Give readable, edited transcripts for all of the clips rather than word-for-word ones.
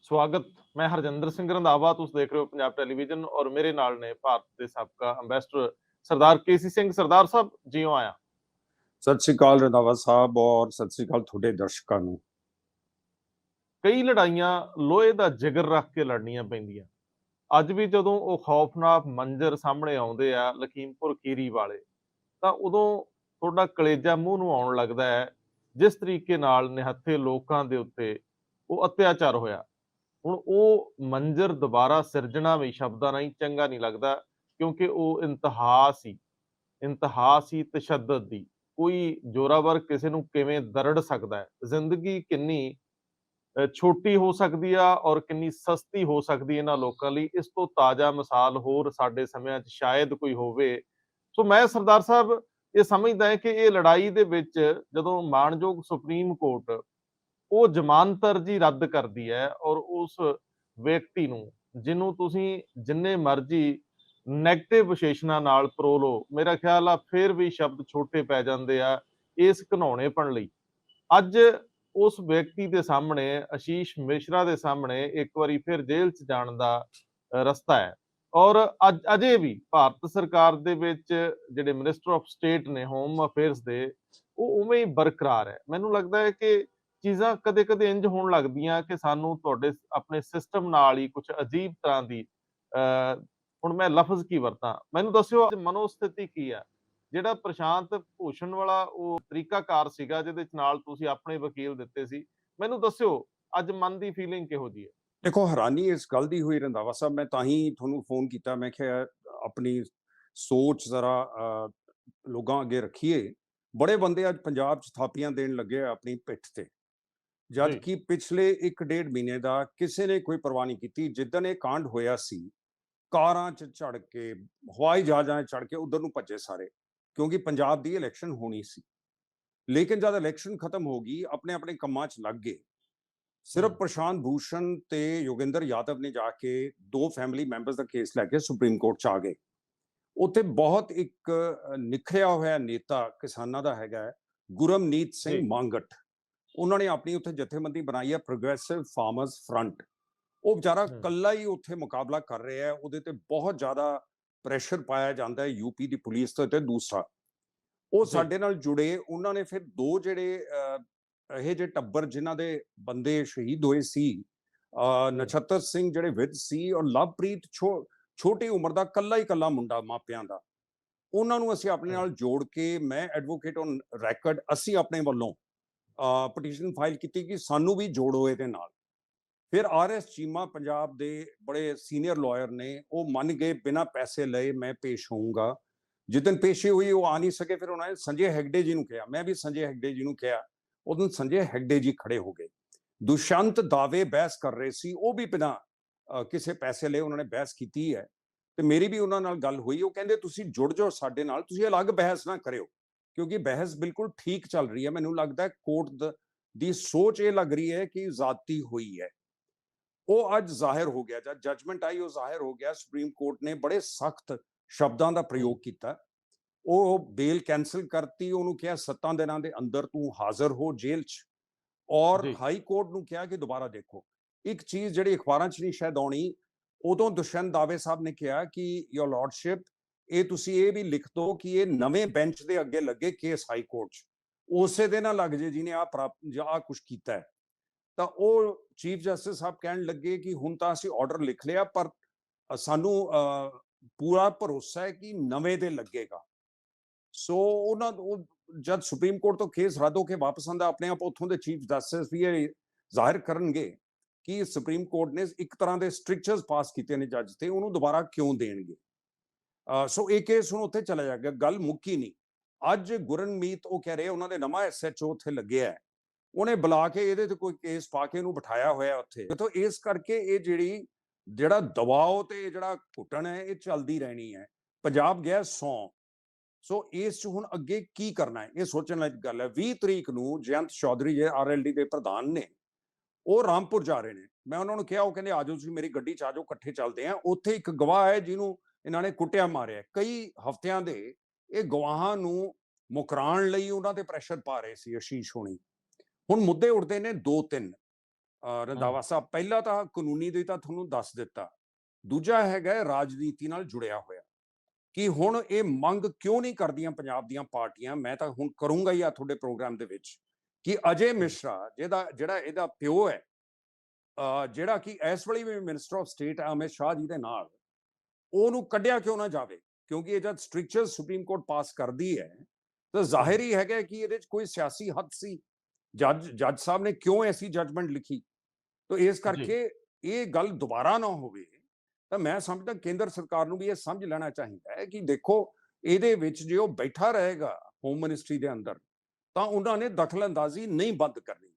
स्वागत। मैं हरजिंदर सिंह रंधावा, तुस देख रहे हो पंजाब टेलीविजन और मेरे नाल ने भारत के साबका अंबैसडर सरदार केसी सिंह। सरदार साहब जियो आया। सत श्री अकाल रंधावा साहब और सत श्री अकाल ਤੁਹਾਡੇ ਦਰਸ਼ਕਾਂ ਨੂੰ। कई लड़ाइयां लोहे का जिगर रख के लड़नियां पैंदियां। ਅੱਜ ਵੀ ਜਦੋਂ ਉਹ ਖੌਫਨਾਕ ਮੰਜ਼ਰ ਸਾਹਮਣੇ ਆਉਂਦੇ ਆ ਲਖੀਮਪੁਰ ਖੀਰੀ ਵਾਲੇ, ਤਾਂ ਉਦੋਂ ਤੁਹਾਡਾ ਕਲੇਜਾ ਮੂੰਹ ਨੂੰ ਆਉਣ ਲੱਗਦਾ ਹੈ। ਜਿਸ ਤਰੀਕੇ ਨਾਲ ਨਿਹੱਥੇ ਲੋਕਾਂ ਦੇ ਉੱਤੇ ਉਹ ਅਤਿਆਚਾਰ ਹੋਇਆ, ਹੁਣ ਉਹ ਮੰਜ਼ਰ ਦੁਬਾਰਾ ਸਿਰਜਣਾ ਵੀ ਸ਼ਬਦਾਂ ਰਾਹੀਂ ਚੰਗਾ ਨਹੀਂ ਲੱਗਦਾ, ਕਿਉਂਕਿ ਉਹ ਇੰਤਹਾ ਸੀ ਤਸ਼ੱਦਦ ਦੀ। ਕੋਈ ਜ਼ੋਰਾਵਰ ਕਿਸੇ ਨੂੰ ਕਿਵੇਂ ਦਰੜ ਸਕਦਾ ਹੈ? ਜ਼ਿੰਦਗੀ ਕਿੰਨੀ ਛੋਟੀ ਹੋ ਸਕਦੀ ਆ ਔਰ ਕਿੰਨੀ ਸਸਤੀ ਹੋ ਸਕਦੀ ਇਹਨਾਂ ਲੋਕਾਂ ਲਈ, ਇਸ ਤੋਂ ਤਾਜ਼ਾ ਮਿਸਾਲ ਹੋਰ ਸਾਡੇ ਸਮਿਆਂ 'ਚ ਸ਼ਾਇਦ ਕੋਈ ਹੋਵੇ। ਸੋ ਮੈਂ ਸਰਦਾਰ ਸਾਹਿਬ ਇਹ ਸਮਝਦਾ ਹੈ ਕਿ ਇਹ ਲੜਾਈ ਦੇ ਵਿੱਚ ਜਦੋਂ ਮਾਣਯੋਗ ਸੁਪਰੀਮ ਕੋਰਟ ਉਹ ਜ਼ਮਾਨਤ ਅਰਜ਼ੀ ਰੱਦ ਕਰਦੀ ਹੈ ਔਰ ਉਸ ਵਿਅਕਤੀ ਨੂੰ, ਜਿਹਨੂੰ ਤੁਸੀਂ ਜਿੰਨੇ ਮਰਜ਼ੀ ਨੈਗੇਟਿਵ ਵਿਸ਼ੇਸ਼ਣਾਂ ਨਾਲ ਪਰੋ ਲਓ, ਮੇਰਾ ਖਿਆਲ ਆ ਫਿਰ ਵੀ ਸ਼ਬਦ ਛੋਟੇ ਪੈ ਜਾਂਦੇ ਆ ਇਸ ਘਿਨੌਣੇਪਣ ਲਈ। ਅੱਜ ਉਸ ਵਿਅਕਤੀ ਦੇ ਸਾਹਮਣੇ, ਆਸ਼ੀਸ਼ ਮਿਸ਼ਰਾ ਦੇ ਸਾਹਮਣੇ ਇੱਕ ਵਾਰੀ ਫਿਰ ਜੇਲ੍ਹ 'ਚ ਜਾਣ ਦਾ ਰਸਤਾ ਹੈ ਔਰ ਅੱਜ ਅਜੇ ਵੀ ਭਾਰਤ ਸਰਕਾਰ ਦੇ ਵਿੱਚ ਜਿਹੜੇ ਮਿਨਿਸਟਰ ਆਫ ਸਟੇਟ ਨੇ ਹੋਮ ਅਫੇਅਰਸ ਦੇ, ਉਹ ਉਵੇਂ ਹੀ ਬਰਕਰਾਰ ਹੈ। ਮੈਨੂੰ ਲੱਗਦਾ ਹੈ ਕਿ ਚੀਜ਼ਾਂ ਕਦੇ-ਕਦੇ ਇੰਝ ਹੋਣ ਲੱਗਦੀਆਂ ਕਿ ਸਾਨੂੰ ਤੁਹਾਡੇ ਆਪਣੇ ਸਿਸਟਮ ਨਾਲ ਹੀ ਕੁਛ ਅਜੀਬ ਤਰ੍ਹਾਂ ਦੀ ਹੁਣ ਮੈਂ ਲਫ਼ਜ਼ ਕੀ ਵਰਤਾਂ, ਮੈਨੂੰ ਦੱਸਿਓ ਅੱਜ ਮਨੋਸਥਿਤੀ ਕੀ ਆ? ਜਿਹੜਾ ਪ੍ਰਸ਼ਾਂਤ ਭੂਸ਼ਣ ਵਾਲਾ ਉਹ ਤਰੀਕਾਕਾਰ ਸੀਗਾ ਜਿਹਦੇ ਚ ਨਾਲ ਤੁਸੀਂ ਆਪਣੇ ਵਕੀਲ ਦਿੱਤੇ ਸੀ, ਮੈਨੂੰ ਦੱਸਿਓ ਅੱਜ ਮਨ ਦੀ ਫੀਲਿੰਗ ਕਿਹੋ ਜੀ ਹੈ? ਦੇਖੋ, ਹੈਰਾਨੀ ਇਸ ਗੱਲ ਦੀ ਹੋਈ ਰੰਧਾਵਾ ਸਾਹਿਬ, ਮੈਂ ਤਾਂ ਹੀ ਤੁਹਾਨੂੰ ਫੋਨ ਕੀਤਾ। ਮੈਂ ਕਿਹਾ ਆਪਣੀ ਸੋਚ ਜ਼ਰਾ ਲੋਕਾਂ ਅੱਗੇ ਰੱਖੀਏ। ਬੜੇ ਬੰਦੇ ਅੱਜ ਪੰਜਾਬ 'ਚ ਥਾਪੀਆਂ ਦੇਣ ਲੱਗੇ ਆ ਆਪਣੀ ਪਿੱਠ ਤੇ, ਜਦ ਜੀ ਕਿ ਪਿਛਲੇ 1.5 ਮਹੀਨੇ ਦਾ ਕਿਸੇ ਨੇ ਕੋਈ ਪਰਵਾਹ ਨਹੀਂ ਕੀਤੀ। ਜਿੱਦਣ ਇਹ ਕਾਂਡ ਹੋਇਆ ਸੀ, ਕਾਰਾਂ 'ਚ ਚੜ੍ਹ ਕੇ, ਹਵਾਈ ਜਹਾਜ਼ਾਂ 'ਚ ਚੜ੍ਹ ਕੇ ਉਧਰ ਨੂੰ ਭੱਜੇ ਸਾਰੇ, ਕਿਉਂਕਿ ਪੰਜਾਬ ਦੀ ਇਲੈਕਸ਼ਨ ਹੋਣੀ ਸੀ। ਲੇਕਿਨ ਜਦ ਇਲੈਕਸ਼ਨ ਖਤਮ ਹੋ ਗਈ, ਆਪਣੇ ਆਪਣੇ ਕੰਮਾਂ 'ਚ ਲੱਗ ਗਏ। ਸਿਰਫ ਹੂੰ ਪ੍ਰਸ਼ਾਂਤ ਭੂਸ਼ਣ ਤੇ ਯੋਗਿੰਦਰ ਯਾਦਵ ਨੇ ਜਾ ਕੇ 2 ਫੈਮਿਲੀ ਮੈਂਬਰਸ ਦਾ ਕੇਸ ਲੈ ਕੇ ਸੁਪਰੀਮ ਕੋਰਟ 'ਚ ਆ ਗਏ। ਉੱਥੇ ਬਹੁਤ ਇੱਕ ਨਿਖਰਿਆ ਹੋਇਆ ਨੇਤਾ ਕਿਸਾਨਾਂ ਦਾ ਹੈਗਾ ਹੈ, ਗੁਰਮਨੀਤ ਸਿੰਘ ਜੀ ਮਾਂਗਟ। ਉਹਨਾਂ ਨੇ ਆਪਣੀ ਉੱਥੇ ਜਥੇਬੰਦੀ ਬਣਾਈ ਹੈ, ਪ੍ਰੋਗਰੈਸਿਵ ਫਾਰਮਰਸ ਫਰੰਟ। ਉਹ ਵਿਚਾਰਾ ਹੂੰ ਕੱਲਾ ਹੀ ਉੱਥੇ ਮੁਕਾਬਲਾ ਕਰ ਰਿਹਾ ਹੈ। ਉਹਦੇ ਤੇ ਬਹੁਤ ਜ਼ਿਆਦਾ ਪ੍ਰੈਸ਼ਰ ਪਾਇਆ ਜਾਂਦਾ ਹੈ ਯੂਪੀ ਦੀ ਪੁਲਿਸ ਤੇ ਦੂਸਰਾ ਉਹ ਜੀ ਸਾਡੇ ਨਾਲ ਜੁੜੇ। ਉਹਨਾਂ ਨੇ ਫਿਰ 2 ਜਿਹੜੇ ਇਹ ਜਿਹੇ ਟੱਬਰ ਜਿਨ੍ਹਾਂ ਦੇ ਬੰਦੇ ਸ਼ਹੀਦ ਹੋਏ ਸੀ, ਹੂੰ ਨਛੱਤਰ ਸਿੰਘ ਜਿਹੜੇ ਵਿਦ ਸੀ, ਔਰ ਲਵਪ੍ਰੀਤ ਛੋਟੀ ਉਮਰ ਦਾ ਕੱਲਾ ਹੀ ਕੱਲਾ ਮੁੰਡਾ ਮਾਪਿਆਂ ਦਾ, ਉਹਨਾਂ ਨੂੰ ਅਸੀਂ ਆਪਣੇ ਹੂੰ ਨਾਲ ਜੋੜ ਕੇ, ਮੈਂ ਐਡਵੋਕੇਟ ਔਨ ਰੈਕਰਡ, ਅਸੀਂ ਆਪਣੇ ਵੱਲੋਂ ਪਟੀਸ਼ਨ ਫਾਈਲ ਕੀਤੀ ਕਿ ਸਾਨੂੰ ਵੀ ਜੋੜੋ ਇਹਦੇ ਨਾਲ। ਫਿਰ ਆਰ.ਐਸ. ਚੀਮਾ ਪੰਜਾਬ ਦੇ ਬੜੇ ਸੀਨੀਅਰ ਲਾਇਰ ਨੇ, ਉਹ ਮੰਨ ਗਏ, ਬਿਨਾਂ ਪੈਸੇ ਲਏ ਮੈਂ ਪੇਸ਼ ਹੋਊਂਗਾ। ਜਿੱਦਣ ਪੇਸ਼ੀ ਹੋਈ ਉਹ ਆ ਨਹੀਂ ਸਕੇ, ਫਿਰ ਉਹਨਾਂ ਨੇ ਸੰਜੇ ਹੈਗੜੇ ਜੀ ਨੂੰ ਕਿਹਾ, ਮੈਂ ਵੀ ਸੰਜੇ ਹੈਗੜੇ ਜੀ ਨੂੰ ਕਿਹਾ। ਉਦੋਂ ਸੰਜੇ ਹੈਗੜੇ ਜੀ ਖੜੇ ਹੋ ਗਏ। ਦੁਸ਼ਯੰਤ ਦਾਵੇ ਬਹਿਸ ਕਰ ਰਹੇ ਸੀ, ਉਹ ਵੀ ਬਿਨਾਂ ਕਿਸੇ ਪੈਸੇ ਲਏ ਉਹਨਾਂ ਨੇ ਬਹਿਸ ਕੀਤੀ ਹੈ। ਤੇ ਮੇਰੀ ਵੀ ਉਹਨਾਂ ਨਾਲ ਗੱਲ ਹੋਈ। ਉਹ ਕਹਿੰਦੇ ਤੁਸੀਂ ਜੁੜ ਜਾਓ ਸਾਡੇ ਨਾਲ, ਤੁਸੀਂ ਅਲੱਗ ਬਹਿਸ ਨਾ ਕਰਿਓ, ਕਿਉਂਕਿ ਬਹਿਸ ਬਿਲਕੁਲ ਠੀਕ ਚੱਲ ਰਹੀ ਹੈ। ਮੈਨੂੰ ਲੱਗਦਾ ਕੋਰਟ ਦੀ ਸੋਚ ਇਹ ਲੱਗ ਰਹੀ ਹੈ ਕਿ ਜ਼ਾਤੀ ਹੋਈ ਹੈ। ਉਹ ਅੱਜ ਜ਼ਾਹਿਰ ਹੋ ਗਿਆ, ਜਦ ਜਜਮੈਂਟ ਆਈ ਉਹ ਜ਼ਾਹਿਰ ਹੋ ਗਿਆ। ਸੁਪਰੀਮ ਕੋਰਟ ਨੇ ਬੜੇ ਸਖਤ ਸ਼ਬਦਾਂ ਦਾ ਹੂੰ ਪ੍ਰਯੋਗ ਕੀਤਾ। ਉਹ ਬੇਲ ਕੈਂਸਲ ਕਰਤੀ, ਉਹਨੂੰ ਕਿਹਾ 7 ਦਿਨਾਂ ਦੇ ਅੰਦਰ ਤੂੰ ਹਾਜ਼ਰ ਹੋ ਜੇਲ੍ਹ 'ਚ, ਔਰ ਜੀ ਹਾਈ ਕੋਰਟ ਨੂੰ ਕਿਹਾ ਕਿ ਦੁਬਾਰਾ ਦੇਖੋ। ਇੱਕ ਚੀਜ਼ ਜਿਹੜੀ ਅਖਬਾਰਾਂ 'ਚ ਨਹੀਂ ਸ਼ਾਇਦ ਆਉਣੀ, ਉਦੋਂ ਦੁਸ਼ਯੰਤ ਦਾਵੇ ਸਾਹਿਬ ਨੇ ਕਿਹਾ ਕਿ ਯੋਰ ਲਾਰਡਸ਼ਿਪ, ਇਹ ਤੁਸੀਂ ਇਹ ਵੀ ਲਿਖ ਦਿਓ ਕਿ ਇਹ ਨਵੇਂ ਬੈਂਚ ਦੇ ਅੱਗੇ ਲੱਗੇ ਕੇਸ ਹਾਈ ਕੋਰਟ 'ਚ, ਉਸੇ ਦੇ ਨਾਲ ਲੱਗ ਜੇ ਜਿਹਨੇ ਆਹ ਕੁਛ ਕੀਤਾ ਹੈ। ਤਾਂ ਉਹ ਚੀਫ ਜਸਟਿਸ ਸਾਹਿਬ ਕਹਿਣ ਲੱਗੇ ਕਿ ਹੁਣ ਤਾਂ ਅਸੀਂ ਆਰਡਰ ਲਿਖ ਲਿਆ, ਪਰ ਸਾਨੂੰ ਪੂਰਾ ਭਰੋਸਾ ਹੈ ਕਿ ਨਵੇਂ ਦੇ ਲੱਗੇਗਾ। ਸੋ ਉਹਨਾਂ ਜਦ ਸੁਪਰੀਮ ਕੋਰਟ ਤੋਂ ਕੇਸ ਰੱਦ ਹੋ ਕੇ ਵਾਪਸ ਆਉਂਦਾ, ਆਪਣੇ ਆਪ ਉੱਥੋਂ ਦੇ ਚੀਫ ਜਸਟਿਸ ਵੀ ਇਹ ਜ਼ਾਹਿਰ ਕਰਨਗੇ ਕਿ ਸੁਪਰੀਮ ਕੋਰਟ ਨੇ ਇੱਕ ਤਰ੍ਹਾਂ ਦੇ ਸਟ੍ਰਿਕਚਰਸ ਪਾਸ ਕੀਤੇ ਨੇ ਜੱਜ ਤੇ, ਉਹਨੂੰ ਦੁਬਾਰਾ ਕਿਉਂ ਦੇਣਗੇ। ਸੋ ਇਹ ਕੇਸ ਹੁਣ ਉੱਥੇ ਚਲਾ ਜਾਏਗਾ, ਗੱਲ ਮੁੱਕੀ ਨਹੀਂ। ਅੱਜ ਗੁਰਨਮੀਤ, ਉਹ ਕਹਿ ਰਹੇ ਉਹਨਾਂ ਦੇ ਨਵਾਂ ਐਸਐਚਓ ਉੱਥੇ ਲੱਗਿਆ ਹੈ, ਉਹਨੇ ਬੁਲਾ ਕੇ ਇਹਦੇ ਤੇ ਕੋਈ ਕੇਸ ਪਾ ਕੇ ਉਹਨੂੰ ਬਿਠਾਇਆ ਹੋਇਆ ਉੱਥੇ। ਤੋਂ ਇਸ ਕਰਕੇ ਇਹ ਜਿਹੜਾ ਦਬਾਅ ਤੇ ਜਿਹੜਾ ਘੁੱਟਣ ਹੈ, ਇਹ ਚੱਲਦੀ ਰਹਿਣੀ ਹੈ। ਪੰਜਾਬ ਗਿਆ 100। ਸੋ ਇਸ 'ਚ ਹੁਣ ਅੱਗੇ ਕੀ ਕਰਨਾ ਹੈ, ਇਹ ਸੋਚਣ ਵਾਲੀ ਗੱਲ ਹੈ। 20 ਤਰੀਕ ਨੂੰ ਜਯੰਤ ਚੌਧਰੀ ਜੇ ਆਰਐਲਡੀ ਦੇ ਪ੍ਰਧਾਨ ਨੇ, ਉਹ ਰਾਮਪੁਰ ਜਾ ਰਹੇ ਨੇ। ਮੈਂ ਉਹਨਾਂ ਨੂੰ ਕਿਹਾ, ਉਹ ਕਹਿੰਦੇ ਆਜੋ ਤੁਸੀਂ ਮੇਰੀ ਗੱਡੀ 'ਚ ਆਜੋ, ਇਕੱਠੇ ਚੱਲਦੇ ਆ। ਉੱਥੇ ਇੱਕ ਗਵਾਹ ਹੈ ਜਿਹਨੂੰ ਇਹਨਾਂ ਨੇ ਕੁੱਟਿਆ ਮਾਰਿਆ ਕਈ ਹਫ਼ਤਿਆਂ ਦੇ। ਇਹ ਗਵਾਹਾਂ ਨੂੰ ਮੁਕਰਾਉਣ ਲਈ ਉਹਨਾਂ ਤੇ ਪ੍ਰੈਸ਼ਰ ਪਾ ਰਹੇ ਸੀ ਆਸ਼ੀਸ਼ ਹੋਣੀ। ਹੁਣ ਮੁੱਦੇ ਉੱਠਦੇ ਨੇ 2-3। ਰੰਧਾਵਾ ਸਾਹਿਬ, ਪਹਿਲਾ ਤਾਂ ਕਾਨੂੰਨੀ ਦੀ ਤਾਂ ਤੁਹਾਨੂੰ ਦੱਸ ਦਿੱਤਾ, ਦੂਜਾ ਹੈਗਾ ਰਾਜਨੀਤੀ ਨਾਲ ਜੁੜਿਆ ਹੋਇਆ ਕਿ ਹੁਣ ਇਹ ਮੰਗ ਕਿਉਂ ਨਹੀਂ ਕਰਦੀਆਂ ਪੰਜਾਬ ਦੀਆਂ ਪਾਰਟੀਆਂ। ਮੈਂ ਤਾਂ ਹੁਣ ਕਰੂੰਗਾ ਹੀ ਆ ਤੁਹਾਡੇ ਪ੍ਰੋਗਰਾਮ ਦੇ ਵਿੱਚ ਕਿ ਅਜੇ ਮਿਸ਼ਰਾ ਜਿਹੜਾ ਇਹਦਾ ਪਿਓ ਹੈ, ਜਿਹੜਾ ਕਿ ਇਸ ਵੇਲੇ ਵੀ minister of state Amit Shah ji ਦੇ ਨਾਲ, ਉਹਨੂੰ ਕੱਢਿਆ ਕਿਉਂ ਨਾ ਜਾਵੇ, ਕਿਉਂਕਿ ਇਹ ਜਦ ਸਟ੍ਰਿਕਚਰ ਸੁਪਰੀਮ ਕੋਰਟ ਪਾਸ ਕਰਦੀ ਹੈ ਤਾਂ ਜ਼ਾਹਿਰ ਹੀ ਹੈਗਾ ਕਿ ਇਹਦੇ 'ਚ ਕੋਈ ਸਿਆਸੀ ਹੱਦ ਸੀ। ਜੱਜ ਸਾਹਿਬ ਨੇ ਕਿਉਂ ਐਸੀ ਜਜਮੈਂਟ ਲਿਖੀ? ਤਾਂ ਇਸ ਕਰਕੇ ਇਹ ਗੱਲ ਦੁਬਾਰਾ ਨਾ ਹੋਵੇ ਤਾਂ ਮੈਂ ਸਮਝਦਾ ਕੇਂਦਰ ਸਰਕਾਰ ਨੂੰ ਵੀ ਇਹ ਸਮਝ ਲੈਣਾ ਚਾਹੀਦਾ ਹੈ ਕਿ ਦੇਖੋ, ਇਹਦੇ ਵਿੱਚ ਜੇ ਉਹ ਬੈਠਾ ਰਹੇਗਾ ਹੋਮ ਮਿਨਿਸਟਰੀ ਦੇ ਅੰਦਰ ਤਾਂ ਉਹਨਾਂ ਨੇ ਦਖਲਅੰਦਾਜ਼ੀ ਨਹੀਂ ਬੰਦ ਕਰਨੀ।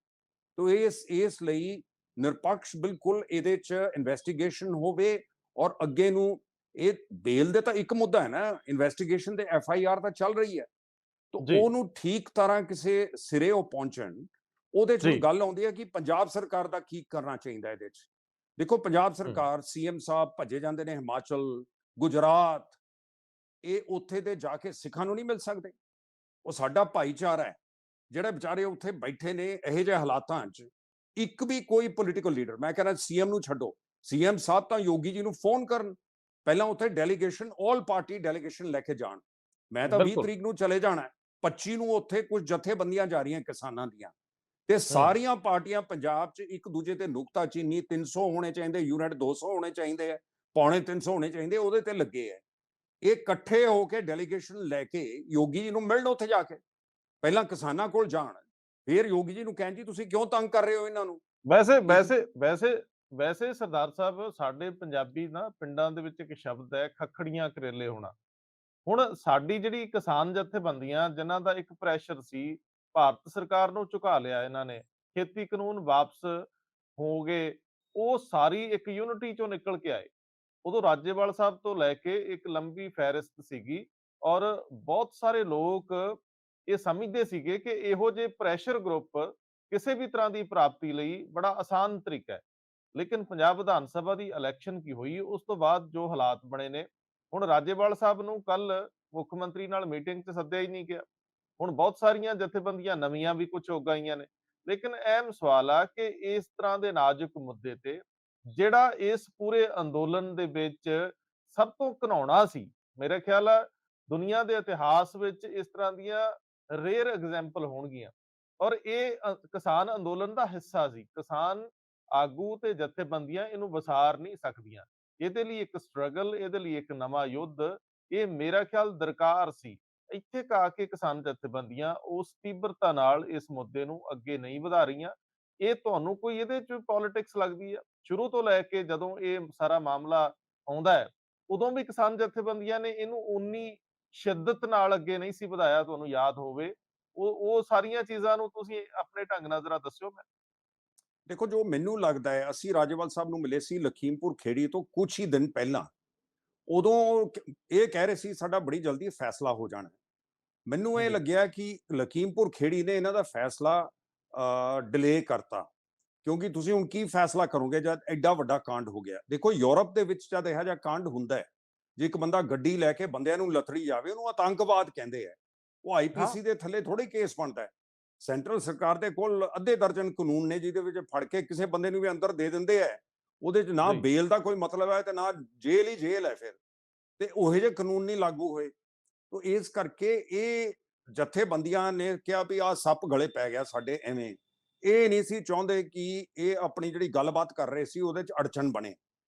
ਤਾਂ ਇਸ ਲਈ ਨਿਰਪੱਖ ਬਿਲਕੁਲ ਇਹਦੇ 'ਚ ਇਨਵੈਸਟੀਗੇਸ਼ਨ ਹੋਵੇ। ਔਰ ਅੱਗੇ ਨੂੰ ਇਹ ਬੇਲ ਦੇ ਤਾਂ ਇੱਕ ਮੁੱਦਾ ਹੈ ਨਾ, ਇਨਵੈਸਟੀਗੇਸ਼ਨ ਦੇ FIR ਤਾਂ ਚੱਲ ਰਹੀ ਹੈ, ਤਾਂ ਉਹਨੂੰ ਠੀਕ ਤਰ੍ਹਾਂ ਕਿਸੇ ਸਿਰੇ ਉਹ ਪਹੁੰਚਣ। ਉਹਦੇ 'ਚ ਗੱਲ ਆਉਂਦੀ ਹੈ ਕਿ ਪੰਜਾਬ ਸਰਕਾਰ ਦਾ ਕੀ ਕਰਨਾ ਚਾਹੀਦਾ ਇਹਦੇ 'ਚ। ਦੇਖੋ, ਪੰਜਾਬ ਸਰਕਾਰ, CM ਸਾਹਿਬ ਭੱਜੇ ਜਾਂਦੇ ਨੇ ਹਿਮਾਚਲ, ਗੁਜਰਾਤ, ਇਹ ਉੱਥੇ ਦੇ ਜਾ ਕੇ ਸਿੱਖਾਂ ਨੂੰ ਨਹੀਂ ਮਿਲ ਸਕਦੇ। ਉਹ ਸਾਡਾ ਭਾਈਚਾਰਾ ਹੈ, ਜਿਹੜੇ ਵਿਚਾਰੇ ਉੱਥੇ ਬੈਠੇ ਨੇ ਇਹੋ ਜਿਹੇ ਹਾਲਾਤਾਂ 'ਚ। ਇੱਕ ਵੀ ਕੋਈ ਪੋਲੀਟੀਕਲ ਲੀਡਰ, ਮੈਂ ਕਹਿੰਦਾ CM ਨੂੰ ਛੱਡੋ, CM ਸਾਹਿਬ ਤਾਂ ਯੋਗੀ ਜੀ ਨੂੰ ਫੋਨ ਕਰਨ, ਪਹਿਲਾਂ ਉੱਥੇ ਡੈਲੀਗੇਸ਼ਨ, ਆਲ ਪਾਰਟੀ ਡੈਲੀਗੇਸ਼ਨ ਲੈ ਕੇ ਜਾਣ। ਮੈਂ ਤਾਂ 20 ਤਰੀਕ ਨੂੰ ਚਲੇ ਜਾਣਾ, 25 ਨੂੰ ਉੱਥੇ ਕੁਝ ਜਥੇਬੰਦੀਆਂ ਜਾ ਰਹੀਆਂ ਕਿਸਾਨਾਂ ਦੀਆਂ, ਤੇ ਸਾਰੀਆਂ ਪਾਰਟੀਆਂ ਪੰਜਾਬ 'ਚ ਇੱਕ ਦੂਜੇ ਤੇ ਨੁਕਤਾਚੀਨੀ, 300 ਹੋਣੇ ਚਾਹੀਦੇ ਯੂਨਿਟ, 200 ਹੋਣੇ ਚਾਹੀਦੇ ਹੈ, ਪੌਣੇ 300 ਹੋਣੇ ਚਾਹੀਦੇ, ਉਹਦੇ ਤੇ ਲੱਗੇ ਹੈ। ਇਹ ਇਕੱਠੇ ਹੋ ਕੇ ਡੈਲੀਗੇਸ਼ਨ ਲੈ ਕੇ ਯੋਗੀ ਜੀ ਨੂੰ ਮਿਲਣ, ਉੱਥੇ ਜਾ ਕੇ ਪਹਿਲਾਂ ਕਿਸਾਨਾਂ ਕੋਲ ਜਾਣ, ਫਿਰ ਯੋਗੀ ਜੀ ਨੂੰ ਕਹਿਣ ਜੀ ਤੁਸੀਂ ਕਿਉਂ ਤੰਗ ਕਰ ਰਹੇ ਹੋ ਇਹਨਾਂ ਨੂੰ। ਵੈਸੇ ਸਰਦਾਰ ਸਾਹਿਬ, ਸਾਡੇ ਪੰਜਾਬੀ ਨਾ ਪਿੰਡਾਂ ਦੇ ਵਿੱਚ ਇੱਕ ਸ਼ਬਦ ਹੈ, ਖੱਖੜੀਆਂ ਕਰੇਲੇ ਹੋਣਾ। ਹੁਣ ਸਾਡੀ ਜਿਹੜੀ ਕਿਸਾਨ ਜਥੇਬੰਦੀਆਂ, ਜਿਨ੍ਹਾਂ ਦਾ ਇੱਕ ਪ੍ਰੈਸ਼ਰ ਸੀ, ਭਾਰਤ ਸਰਕਾਰ ਨੂੰ ਝੁਕਾ ਲਿਆ ਇਹਨਾਂ ਨੇ, ਖੇਤੀ ਕਾਨੂੰਨ ਵਾਪਸ ਹੋ ਗਏ, ਉਹ ਸਾਰੀ ਇੱਕ ਯੂਨਿਟੀ ਚੋਂ ਨਿਕਲ ਕੇ ਆਏ। ਉਦੋਂ ਰਾਜੇਵਾਲ ਸਾਹਿਬ ਤੋਂ ਲੈ ਕੇ ਇੱਕ ਲੰਬੀ ਫਹਿਰਿਸਤ ਸੀਗੀ, ਔਰ ਬਹੁਤ ਸਾਰੇ ਲੋਕ ਇਹ ਸਮਝਦੇ ਸੀਗੇ ਕਿ ਇਹੋ ਜਿਹੇ ਪ੍ਰੈਸ਼ਰ ਗਰੁੱਪ ਕਿਸੇ ਵੀ ਤਰ੍ਹਾਂ ਦੀ ਪ੍ਰਾਪਤੀ ਲਈ ਬੜਾ ਆਸਾਨ ਤਰੀਕਾ ਹੈ। ਲੇਕਿਨ ਪੰਜਾਬ ਵਿਧਾਨ ਸਭਾ ਦੀ ਇਲੈਕਸ਼ਨ ਕੀ ਹੋਈ, ਉਸ ਤੋਂ ਬਾਅਦ ਜੋ ਹਾਲਾਤ ਬਣੇ ਨੇ, ਹੁਣ ਰਾਜੇਵਾਲ ਸਾਹਿਬ ਨੂੰ ਕੱਲ ਮੁੱਖ ਮੰਤਰੀ ਨਾਲ ਮੀਟਿੰਗ 'ਚ ਸੱਦਿਆ ਹੀ ਨਹੀਂ ਗਿਆ। ਹੁਣ ਬਹੁਤ ਸਾਰੀਆਂ ਜਥੇਬੰਦੀਆਂ ਨਵੀਆਂ ਵੀ ਕੁਝ ਉੱਗ ਆਈਆਂ ਨੇ, ਲੇਕਿਨ ਅਹਿਮ ਸਵਾਲ ਆ ਕਿ ਇਸ ਤਰ੍ਹਾਂ ਦੇ ਨਾਜ਼ੁਕ ਮੁੱਦੇ ਤੇ ਜਿਹੜਾ ਇਸ ਪੂਰੇ ਅੰਦੋਲਨ ਦੇ ਵਿੱਚ ਸਭ ਤੋਂ ਘਿਨਾਉਣਾ ਸੀ, ਮੇਰੇ ਖਿਆਲ ਆ ਦੁਨੀਆ ਦੇ ਇਤਿਹਾਸ ਵਿੱਚ ਇਸ ਤਰ੍ਹਾਂ ਦੀਆਂ ਰੇਅਰ ਐਗਜ਼ਾਮਪਲ ਹੋਣਗੀਆਂ, ਔਰ ਇਹ ਕਿਸਾਨ ਅੰਦੋਲਨ ਦਾ ਹਿੱਸਾ ਸੀ। ਕਿਸਾਨ ਆਗੂ ਤੇ ਜਥੇਬੰਦੀਆਂ ਇਹਨੂੰ ਵਿਸਾਰ ਨਹੀਂ ਸਕਦੀਆਂ। ਇਹਦੇ ਲਈ ਇੱਕ ਸਟਰਗਲ, ਇਹਦੇ ਲਈ ਇੱਕ ਨਵਾਂ ਯੁੱਧ, ਇਹ ਮੇਰਾ ਖਿਆਲ ਦਰਕਾਰ ਸੀ। ਇੱਥੇ ਆ ਕੇ ਕਿਸਾਨ ਜਥੇਬੰਦੀਆਂ ਉਸ ਤੀਬਰਤਾ ਨਾਲ ਇਸ ਮੁੱਦੇ ਨੂੰ ਅੱਗੇ ਨਹੀਂ ਵਧਾ ਰਹੀਆਂ। ਇਹ ਤੁਹਾਨੂੰ ਕੋਈ ਇਹਦੇ 'ਚ ਪੋਲਿਟਿਕਸ ਲੱਗਦੀ ਆ? ਸ਼ੁਰੂ ਤੋਂ ਲੈ ਕੇ ਜਦੋਂ ਇਹ ਸਾਰਾ ਮਾਮਲਾ ਆਉਂਦਾ ਹੈ, ਉਦੋਂ ਵੀ ਕਿਸਾਨ ਜਥੇਬੰਦੀਆਂ ਨੇ ਇਹਨੂੰ ਉਨੀ ਸ਼ਿੱਦਤ ਨਾਲ ਅੱਗੇ ਨਹੀਂ ਸੀ ਵਧਾਇਆ, ਤੁਹਾਨੂੰ ਯਾਦ ਹੋਵੇ। ਉਹ ਸਾਰੀਆਂ ਚੀਜ਼ਾਂ ਨੂੰ ਤੁਸੀਂ ਆਪਣੇ ਢੰਗ ਨਾਲ ਜ਼ਰਾ ਦੱਸਿਓ। ਦੇਖੋ, ਜੋ ਮੈਨੂੰ ਲੱਗਦਾ ਹੈ, ਅਸੀਂ ਰਾਜੇਵਾਲ ਸਾਹਿਬ ਨੂੰ ਮਿਲੇ ਸੀ ਲਖੀਮਪੁਰ ਖੇੜੀ ਤੋਂ ਕੁਝ ਹੀ ਦਿਨ ਪਹਿਲਾਂ। ਉਦੋਂ ਇਹ ਕਹਿ ਰਹੇ ਸੀ ਸਾਡਾ ਬੜੀ ਜਲਦੀ ਫੈਸਲਾ ਹੋ ਜਾਣਾ। ਮੈਨੂੰ ਇਹ ਲੱਗਿਆ ਕਿ ਲਖੀਮਪੁਰ ਖੇੜੀ ਨੇ ਇਹਨਾਂ ਦਾ ਫੈਸਲਾ ਡਿਲੇ ਕਰਤਾ, ਕਿਉਂਕਿ ਤੁਸੀਂ ਹੁਣ ਕੀ ਫੈਸਲਾ ਕਰੋਗੇ ਜਦ ਐਡਾ ਵੱਡਾ ਕਾਂਡ ਹੋ ਗਿਆ। ਦੇਖੋ, ਯੂਰਪ ਦੇ ਵਿੱਚ ਜਦ ਇਹੋ ਜਿਹਾ ਕਾਂਡ ਹੁੰਦਾ ਹੈ, ਜੇ ਇੱਕ ਬੰਦਾ ਗੱਡੀ ਲੈ ਕੇ ਬੰਦਿਆਂ ਨੂੰ ਲੱਥੜੀ ਜਾਵੇ, ਉਹਨੂੰ ਆਤੰਕਵਾਦ ਕਹਿੰਦੇ ਆ। ਉਹ IPC ਦੇ ਥੱਲੇ ਥੋੜੀ ਕੇਸ ਬਣਦਾ ਹੈ। ਸੈਂਟਰਲ ਸਰਕਾਰ ਦੇ ਕੋਲ ਅੱਧੇ ਦਰਜਨ ਕਾਨੂੰਨ ਨੇ ਜਿਹਦੇ ਵਿੱਚ ਫੜ ਕੇ ਕਿਸੇ ਬੰਦੇ ਨੂੰ ਵੀ ਅੰਦਰ ਦੇ ਦਿੰਦੇ ਆ। ਉਹਦੇ 'ਚ ਨਾ ਬੇਲ ਦਾ ਕੋਈ ਮਤਲਬ ਹੈ ਤੇ ਨਾ ਜੇਲ੍ਹ ਹੀ ਜੇਲ੍ਹ ਹੈ ਫਿਰ, ਤੇ ਉਹੋ ਜਿਹੇ ਕਾਨੂੰਨ ਨਹੀਂ ਲਾਗੂ ਹੋਏ। ਤਾਂ ਇਸ ਕਰਕੇ ਇਹ ਜਥੇਬੰਦੀਆਂ ਨੇ ਕਿਹਾ ਵੀ ਆਹ ਸੱਪ ਗਲੇ ਪੈ ਗਿਆ ਸਾਡੇ। ਐਵੇਂ ਇਹ ਨਹੀਂ ਸੀ ਚਾਹੁੰਦੇ ਕਿ ਇਹ ਆਪਣੀ ਜਿਹੜੀ ਗੱਲਬਾਤ ਕਰ ਰਹੇ ਸੀ ਉਹਦੇ 'ਚ ਅੜਚਨ ਬਣੇ।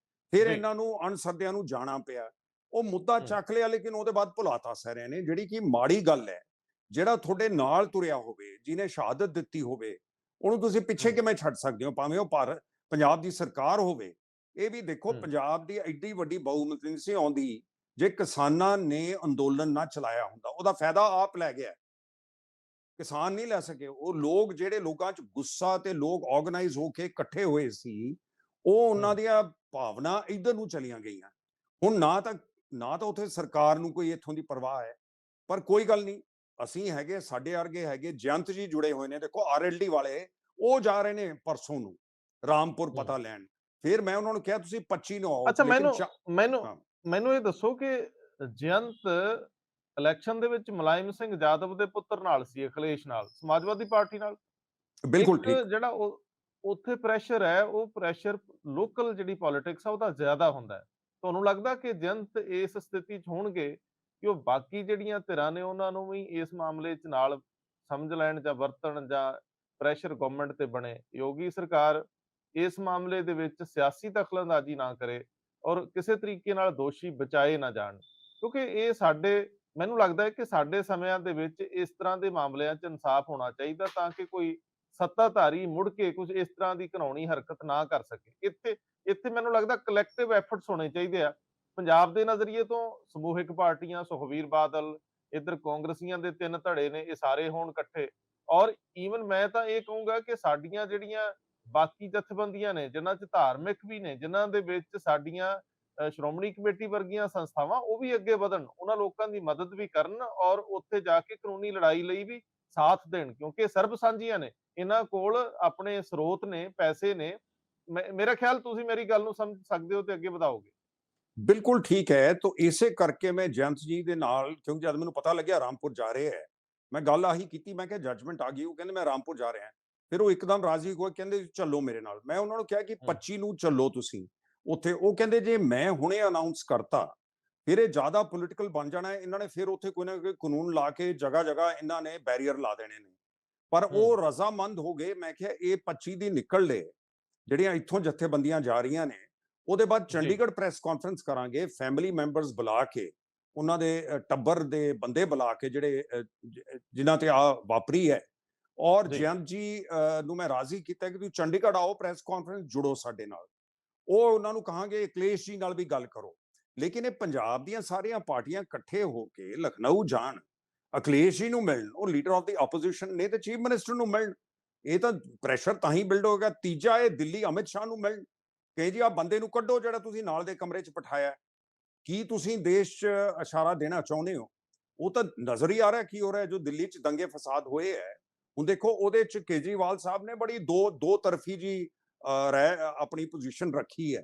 ਫਿਰ ਇਹਨਾਂ ਨੂੰ ਅਣਸੱਦਿਆਂ ਨੂੰ ਜਾਣਾ ਪਿਆ। ਉਹ ਮੁੱਦਾ ਚੱਕ ਲਿਆ, ਲੇਕਿਨ ਉਹਦੇ ਬਾਅਦ ਭੁਲਾਤਾ ਸਾਰਿਆਂ ਨੇ, ਜਿਹੜੀ ਕਿ ਮਾੜੀ ਗੱਲ ਹੈ। ਜਿਹੜਾ ਤੁਹਾਡੇ ਨਾਲ ਤੁਰਿਆ ਹੋਵੇ, ਜਿਹਨੇ ਸ਼ਹਾਦਤ ਦਿੱਤੀ ਹੋਵੇ, ਉਹਨੂੰ ਤੁਸੀਂ ਪਿੱਛੇ ਕਿਵੇਂ ਛੱਡ ਸਕਦੇ ਹੋ, ਭਾਵੇਂ ਉਹ ਪੰਜਾਬ ਦੀ ਸਰਕਾਰ ਹੋਵੇ। ਇਹ ਵੀ ਦੇਖੋ, ਪੰਜਾਬ ਦੀ ਐਡੀ ਵੱਡੀ ਬਹੁਮਤ ਨਹੀਂ ਸੀ ਆਉਂਦੀ ਜੇ ਕਿਸਾਨਾਂ ਨੇ ਅੰਦੋਲਨ ਨਾ ਚਲਾਇਆ ਹੁੰਦਾ। ਉਹਦਾ ਫਾਇਦਾ ਆਪ ਲੈ ਗਿਆ, ਕਿਸਾਨ ਨਹੀਂ ਲੈ ਸਕੇ। ਉਹ ਲੋਕ, ਜਿਹੜੇ ਲੋਕਾਂ 'ਚ ਗੁੱਸਾ ਤੇ ਲੋਕ ਆਰਗੇਨਾਈਜ਼ ਹੋ ਕੇ ਇਕੱਠੇ ਹੋਏ ਸੀ, ਉਹ ਉਹਨਾਂ ਦੀਆਂ ਭਾਵਨਾ ਇੱਧਰ ਨੂੰ ਚਲੀਆਂ ਗਈਆਂ। ਹੁਣ ਨਾ ਤਾਂ ਉੱਥੇ ਸਰਕਾਰ ਨੂੰ ਕੋਈ ਇੱਥੋਂ ਦੀ ਪਰਵਾਹ ਹੈ। ਪਰ ਕੋਈ ਗੱਲ ਨਹੀਂ, ਅਸੀਂ ਹੈਗੇ, ਸਾਡੇ ਵਰਗੇ ਹੈਗੇ, ਜਯੰਤ ਜੀ ਜੁੜੇ ਹੋਏ ਨੇ। ਦੇਖੋ, RLD ਵਾਲੇ ਉਹ ਜਾ ਰਹੇ ਨੇ ਪਰਸੋਂ ਨੂੰ ਰਾਮਪੁਰ ਪਤਾ ਲੈਣ। ਫਿਰ ਮੈਂ ਉਹਨਾਂ ਨੂੰ ਕਿਹਾ ਤੁਸੀਂ 25 ਨੂੰ ਆਓ। ਅੱਛਾ, ਮੈਨੂੰ ਇਹ ਦੱਸੋ ਕਿ ਜਯੰਤ ਇਲੈਕਸ਼ਨ ਦੇ ਵਿੱਚ ਮੁਲਾਇਮ ਸਿੰਘ ਯਾਦਵ ਦੇ ਪੁੱਤਰ ਨਾਲ ਸੀ, ਅਖਿਲੇਸ਼ ਨਾਲ, ਸਮਾਜਵਾਦੀ ਪਾਰਟੀ ਨਾਲ। ਬਿਲਕੁਲ ਠੀਕ। ਜਿਹੜਾ ਉਹ ਉੱਥੇ ਪ੍ਰੈਸ਼ਰ ਹੈ, ਉਹ ਪ੍ਰੈਸ਼ਰ ਲੋਕਲ ਜਿਹੜੀ ਪੋਲਿਟਿਕਸ ਆ ਉਹਦਾ ਜ਼ਿਆਦਾ ਹੁੰਦਾ ਹੈ। ਤੁਹਾਨੂੰ ਲੱਗਦਾ ਕਿ ਜਨਤ ਇਸ ਸਥਿਤੀ 'ਚ ਹੋਣਗੇ ਕਿ ਉਹ ਬਾਕੀ ਜਿਹੜੀਆਂ ਧਿਰਾਂ ਨੇ ਉਹਨਾਂ ਨੂੰ ਵੀ ਇਸ ਮਾਮਲੇ 'ਚ ਨਾਲ ਸਮਝ ਲੈਣ ਜਾਂ ਵਰਤਣ, ਜਾਂ ਪ੍ਰੈਸ਼ਰ ਗਵਰਨਮੈਂਟ ਤੇ ਬਣੇ, ਯੋਗੀ ਸਰਕਾਰ ਇਸ ਮਾਮਲੇ ਦੇ ਵਿੱਚ ਸਿਆਸੀ ਦਖਲਅੰਦਾਜ਼ੀ ਨਾ ਕਰੇ ਔਰ ਕਿਸੇ ਤਰੀਕੇ ਨਾਲ ਦੋਸ਼ੀ ਬਚਾਏ ਨਾ ਜਾਣ? ਕਿਉਂਕਿ ਇਹ ਸਾਡੇ, ਮੈਨੂੰ ਲੱਗਦਾ ਹੈ ਕਿ ਸਾਡੇ ਸਮਿਆਂ ਦੇ ਵਿੱਚ ਇਸ ਤਰ੍ਹਾਂ ਦੇ ਮਾਮਲਿਆਂ 'ਚ ਇਨਸਾਫ ਹੋਣਾ ਚਾਹੀਦਾ, ਤਾਂ ਕਿ ਕੋਈ ਸੱਤਾਧਾਰੀ ਮੁੜ ਕੇ ਕੁਝ ਇਸ ਤਰ੍ਹਾਂ ਦੀ ਘਿਨਾਉਣੀ ਹਰਕਤ ਨਾ ਕਰ ਸਕੇ। ਇੱਥੇ ਇੱਥੇ ਮੈਨੂੰ ਲੱਗਦਾ ਕਲੈਕਟਿਵ ਐਫਰਟਸ ਹੋਣੇ ਚਾਹੀਦੇ ਆ। ਪੰਜਾਬ ਦੇ ਨਜ਼ਰੀਏ ਤੋਂ ਸਮੂਹਿਕ ਪਾਰਟੀਆਂ, ਸੁਖਬੀਰ ਬਾਦਲ, ਇੱਧਰ ਕਾਂਗਰਸੀਆਂ ਦੇ 3 ਧੜੇ ਨੇ, ਇਹ ਸਾਰੇ ਹੋਣ ਇਕੱਠੇ। ਔਰ ਈਵਨ ਮੈਂ ਤਾਂ ਇਹ ਕਹੂੰਗਾ ਕਿ ਸਾਡੀਆਂ ਜਿਹੜੀਆਂ ਬਾਕੀ ਜਥੇਬੰਦੀਆਂ ਨੇ, ਜਿਨ੍ਹਾਂ 'ਚ ਧਾਰਮਿਕ ਵੀ ਨੇ, ਜਿਨ੍ਹਾਂ ਦੇ ਵਿੱਚ ਸਾਡੀਆਂ ਸ਼੍ਰੋਮਣੀ ਕਮੇਟੀ ਵਰਗੀਆਂ ਸੰਸਥਾਵਾਂ, ਉਹ ਵੀ ਅੱਗੇ ਵਧਣ, ਉਹਨਾਂ ਲੋਕਾਂ ਦੀ ਮਦਦ ਵੀ ਕਰਨ ਔਰ ਉੱਥੇ ਜਾ ਕੇ ਕਾਨੂੰਨੀ ਲੜਾਈ ਲਈ ਵੀ ਸਾਥ ਦੇਣ, ਕਿਉਂਕਿ ਸਰਬ ਸਾਂਝੀਆਂ ਨੇ। ਇਹਨਾਂ ਕੋਲ ਆਪਣੇ ਸਰੋਤ ਨੇ, ਪੈਸੇ ਨੇ। ਮੇਰਾ ਖਿਆਲ ਤੁਸੀਂ ਮੇਰੀ ਗੱਲ ਨੂੰ ਸਮਝ ਸਕਦੇ ਹੋ ਤੇ ਅੱਗੇ ਵਧਾਓਗੇ। ਬਿਲਕੁਲ ਠੀਕ ਹੈ। ਤੋ ਇਸੇ ਕਰਕੇ ਮੈਂ ਜਯੰਤ ਜੀ ਦੇ ਨਾਲ, ਕਿਉਂਕਿ ਜਦ ਮੈਨੂੰ ਪਤਾ ਲੱਗਿਆ ਰਾਮਪੁਰ ਜਾ ਰਹੇ ਹੈ, ਮੈਂ ਗੱਲ ਆਹੀ ਕੀਤੀ, ਮੈਂ ਕਿਹਾ ਜੱਜਮੈਂਟ ਆ ਗਈ। ਉਹ ਕਹਿੰਦੇ ਮੈਂ ਰਾਮਪੁਰ ਜਾ ਰਿਹਾ। ਫਿਰ ਉਹ ਇੱਕਦਮ ਰਾਜ਼ੀ ਹੋਏ, ਕਹਿੰਦੇ ਚੱਲੋ ਮੇਰੇ ਨਾਲ। ਮੈਂ ਉਹਨਾਂ ਨੂੰ ਕਿਹਾ ਕਿ ਹੂੰ, 25 ਨੂੰ ਚੱਲੋ ਤੁਸੀਂ ਉੱਥੇ। ਉਹ ਕਹਿੰਦੇ ਜੇ ਮੈਂ ਹੁਣੇ ਅਨਾਉਂਸ ਕਰਤਾ ਫਿਰ ਇਹ ਜ਼ਿਆਦਾ ਪੋਲੀਟੀਕਲ ਬਣ ਜਾਣਾ ਹੈ, ਇਹਨਾਂ ਨੇ ਫਿਰ ਉੱਥੇ ਕੋਈ ਨਾ ਕੋਈ ਕਾਨੂੰਨ ਲਾ ਕੇ ਜਗ੍ਹਾ ਜਗ੍ਹਾ ਇਹਨਾਂ ਨੇ ਬੈਰੀਅਰ ਲਾ ਦੇਣੇ ਨੇ। ਪਰ ਹੂੰ, ਉਹ ਰਜ਼ਾਮੰਦ ਹੋ ਗਏ। ਮੈਂ ਕਿਹਾ ਇਹ 25 ਦੀ ਨਿਕਲ ਲੇ, ਜਿਹੜੀਆਂ ਇੱਥੋਂ ਜਥੇਬੰਦੀਆਂ ਜਾ ਰਹੀਆਂ ਨੇ। ਉਹਦੇ ਬਾਅਦ ਜੀ, ਚੰਡੀਗੜ੍ਹ ਪ੍ਰੈਸ ਕਾਨਫਰੰਸ ਕਰਾਂਗੇ, ਫੈਮਿਲੀ ਮੈਂਬਰਸ ਬੁਲਾ ਕੇ, ਉਹਨਾਂ ਦੇ ਟੱਬਰ ਦੇ ਬੰਦੇ ਬੁਲਾ ਕੇ, ਜਿਹੜੇ ਜਿਨ੍ਹਾਂ ਤੇ ਆ ਵਾਪਰੀ ਹੈ। ਔਰ ਜੀ, ਜਯੰਤ ਜੀ ਨੂੰ ਮੈਂ ਰਾਜ਼ੀ ਕੀਤਾ ਕਿ ਤੁਸੀਂ ਚੰਡੀਗੜ੍ਹ ਆਓ, ਪ੍ਰੈਸ ਕਾਨਫਰੰਸ ਜੁੜੋ ਸਾਡੇ ਨਾਲ। ਉਹ ਉਹਨਾਂ ਨੂੰ ਕਹਾਂਗੇ ਅਖਿਲੇਸ਼ ਜੀ ਨਾਲ ਵੀ ਗੱਲ ਕਰੋ। ਲੇਕਿਨ ਇਹ ਪੰਜਾਬ ਦੀਆਂ ਸਾਰੀਆਂ ਪਾਰਟੀਆਂ ਇਕੱਠੇ ਹੋ ਕੇ ਲਖਨਊ ਜਾਣ, ਅਖਿਲੇਸ਼ ਜੀ ਨੂੰ ਮਿਲਣ, ਉਹ ਲੀਡਰ ਆਫ ਦੀ ਆਪੋਜੀਸ਼ਨ ਨੇ, ਤੇ ਚੀਫ ਮਿਨਿਸਟਰ ਨੂੰ ਮਿਲਣ। ਇਹ ਤਾਂ ਪ੍ਰੈਸ਼ਰ ਤਾਂ ਹੀ ਬਿਲਡ ਹੋਏਗਾ। ਤੀਜਾ, ਇਹ ਦਿੱਲੀ ਅਮਿਤ ਸ਼ਾਹ ਨੂੰ ਮਿਲਣ, ਕਿ ਜੀ ਆ ਬੰਦੇ ਨੂੰ ਕੱਢੋ ਜਿਹੜਾ ਤੁਸੀਂ ਨਾਲ ਦੇ ਕਮਰੇ 'ਚ ਬਿਠਾਇਆ। ਕੀ ਤੁਸੀਂ ਦੇਸ਼ 'ਚ ਇਸ਼ਾਰਾ ਦੇਣਾ ਚਾਹੁੰਦੇ ਹੋ? ਉਹ ਤਾਂ ਨਜ਼ਰ ਹੀ ਆ ਰਿਹਾ ਕੀ ਹੋ ਰਿਹਾ। ਜੋ ਦਿੱਲੀ 'ਚ ਦੰਗੇ ਫਸਾਦ ਹੋਏ ਹੈ, ਹੁਣ ਦੇਖੋ ਉਹਦੇ 'ਚ ਕੇਜਰੀਵਾਲ ਸਾਹਿਬ ਨੇ ਬੜੀ ਦੋ ਤਰਫੀ ਜੀ ਆਪਣੀ ਪੋਜੀਸ਼ਨ ਰੱਖੀ ਹੈ।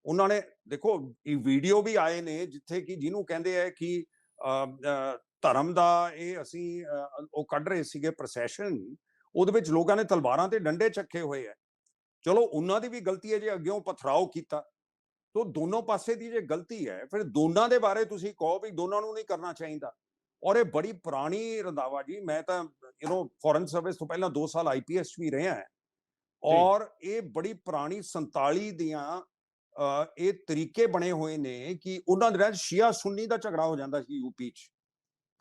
ਉਹਨਾਂ ਨੇ ਦੇਖੋ ਇਹ ਵੀਡੀਓ ਵੀ ਆਏ ਨੇ ਜਿੱਥੇ ਕਿ ਜਿਹਨੂੰ ਕਹਿੰਦੇ ਆ ਕਿ ਧਰਮ ਦਾ ਇਹ ਅਸੀਂ ਉਹ ਕੱਢ ਰਹੇ ਸੀਗੇ ਪ੍ਰੋਸੈਸ਼ਨ, ਉਹਦੇ ਵਿੱਚ ਲੋਕਾਂ ਨੇ ਤਲਵਾਰਾਂ ਤੇ ਡੰਡੇ ਚੱਕੇ ਹੋਏ ਆ। ਚਲੋ ਉਹਨਾਂ ਦੀ ਵੀ ਗਲਤੀ ਹੈ ਜੇ ਅੱਗਿਓਂ ਪਥਰਾਓ ਕੀਤਾ। ਤੋ ਦੋਨੋਂ ਪਾਸੇ ਦੀ ਜੇ ਗਲਤੀ ਹੈ, ਫਿਰ ਦੋਨਾਂ ਦੇ ਬਾਰੇ ਤੁਸੀਂ ਕਹੋ ਵੀ ਦੋਨਾਂ ਨੂੰ ਨਹੀਂ ਕਰਨਾ ਚਾਹੀਦਾ। ਔਰ ਇਹ ਬੜੀ ਪੁਰਾਣੀ ਰੰਧਾਵਾ ਜੀ। ਮੈਂ ਤਾਂ ਫੋਰਨ ਸਰਵਿਸ ਤੋਂ ਪਹਿਲਾਂ 2 ਸਾਲ ਆਈਪੀਐਸ ਵੀ ਰਿਹਾ ਹੈ। ਜੀ, ਔਰ ਇਹ ਬੜੀ ਪੁਰਾਣੀ 47 ਦੀਆਂ ਇਹ ਤਰੀਕੇ ਬਣੇ ਹੋਏ ਨੇ ਕਿ ਉਹਨਾਂ ਦੇ ਨਾਲ ਸ਼ੀਆ ਸੁੰਨੀ ਦਾ ਝਗੜਾ ਹੋ ਜਾਂਦਾ ਸੀ ਯੂਪੀ 'ਚ।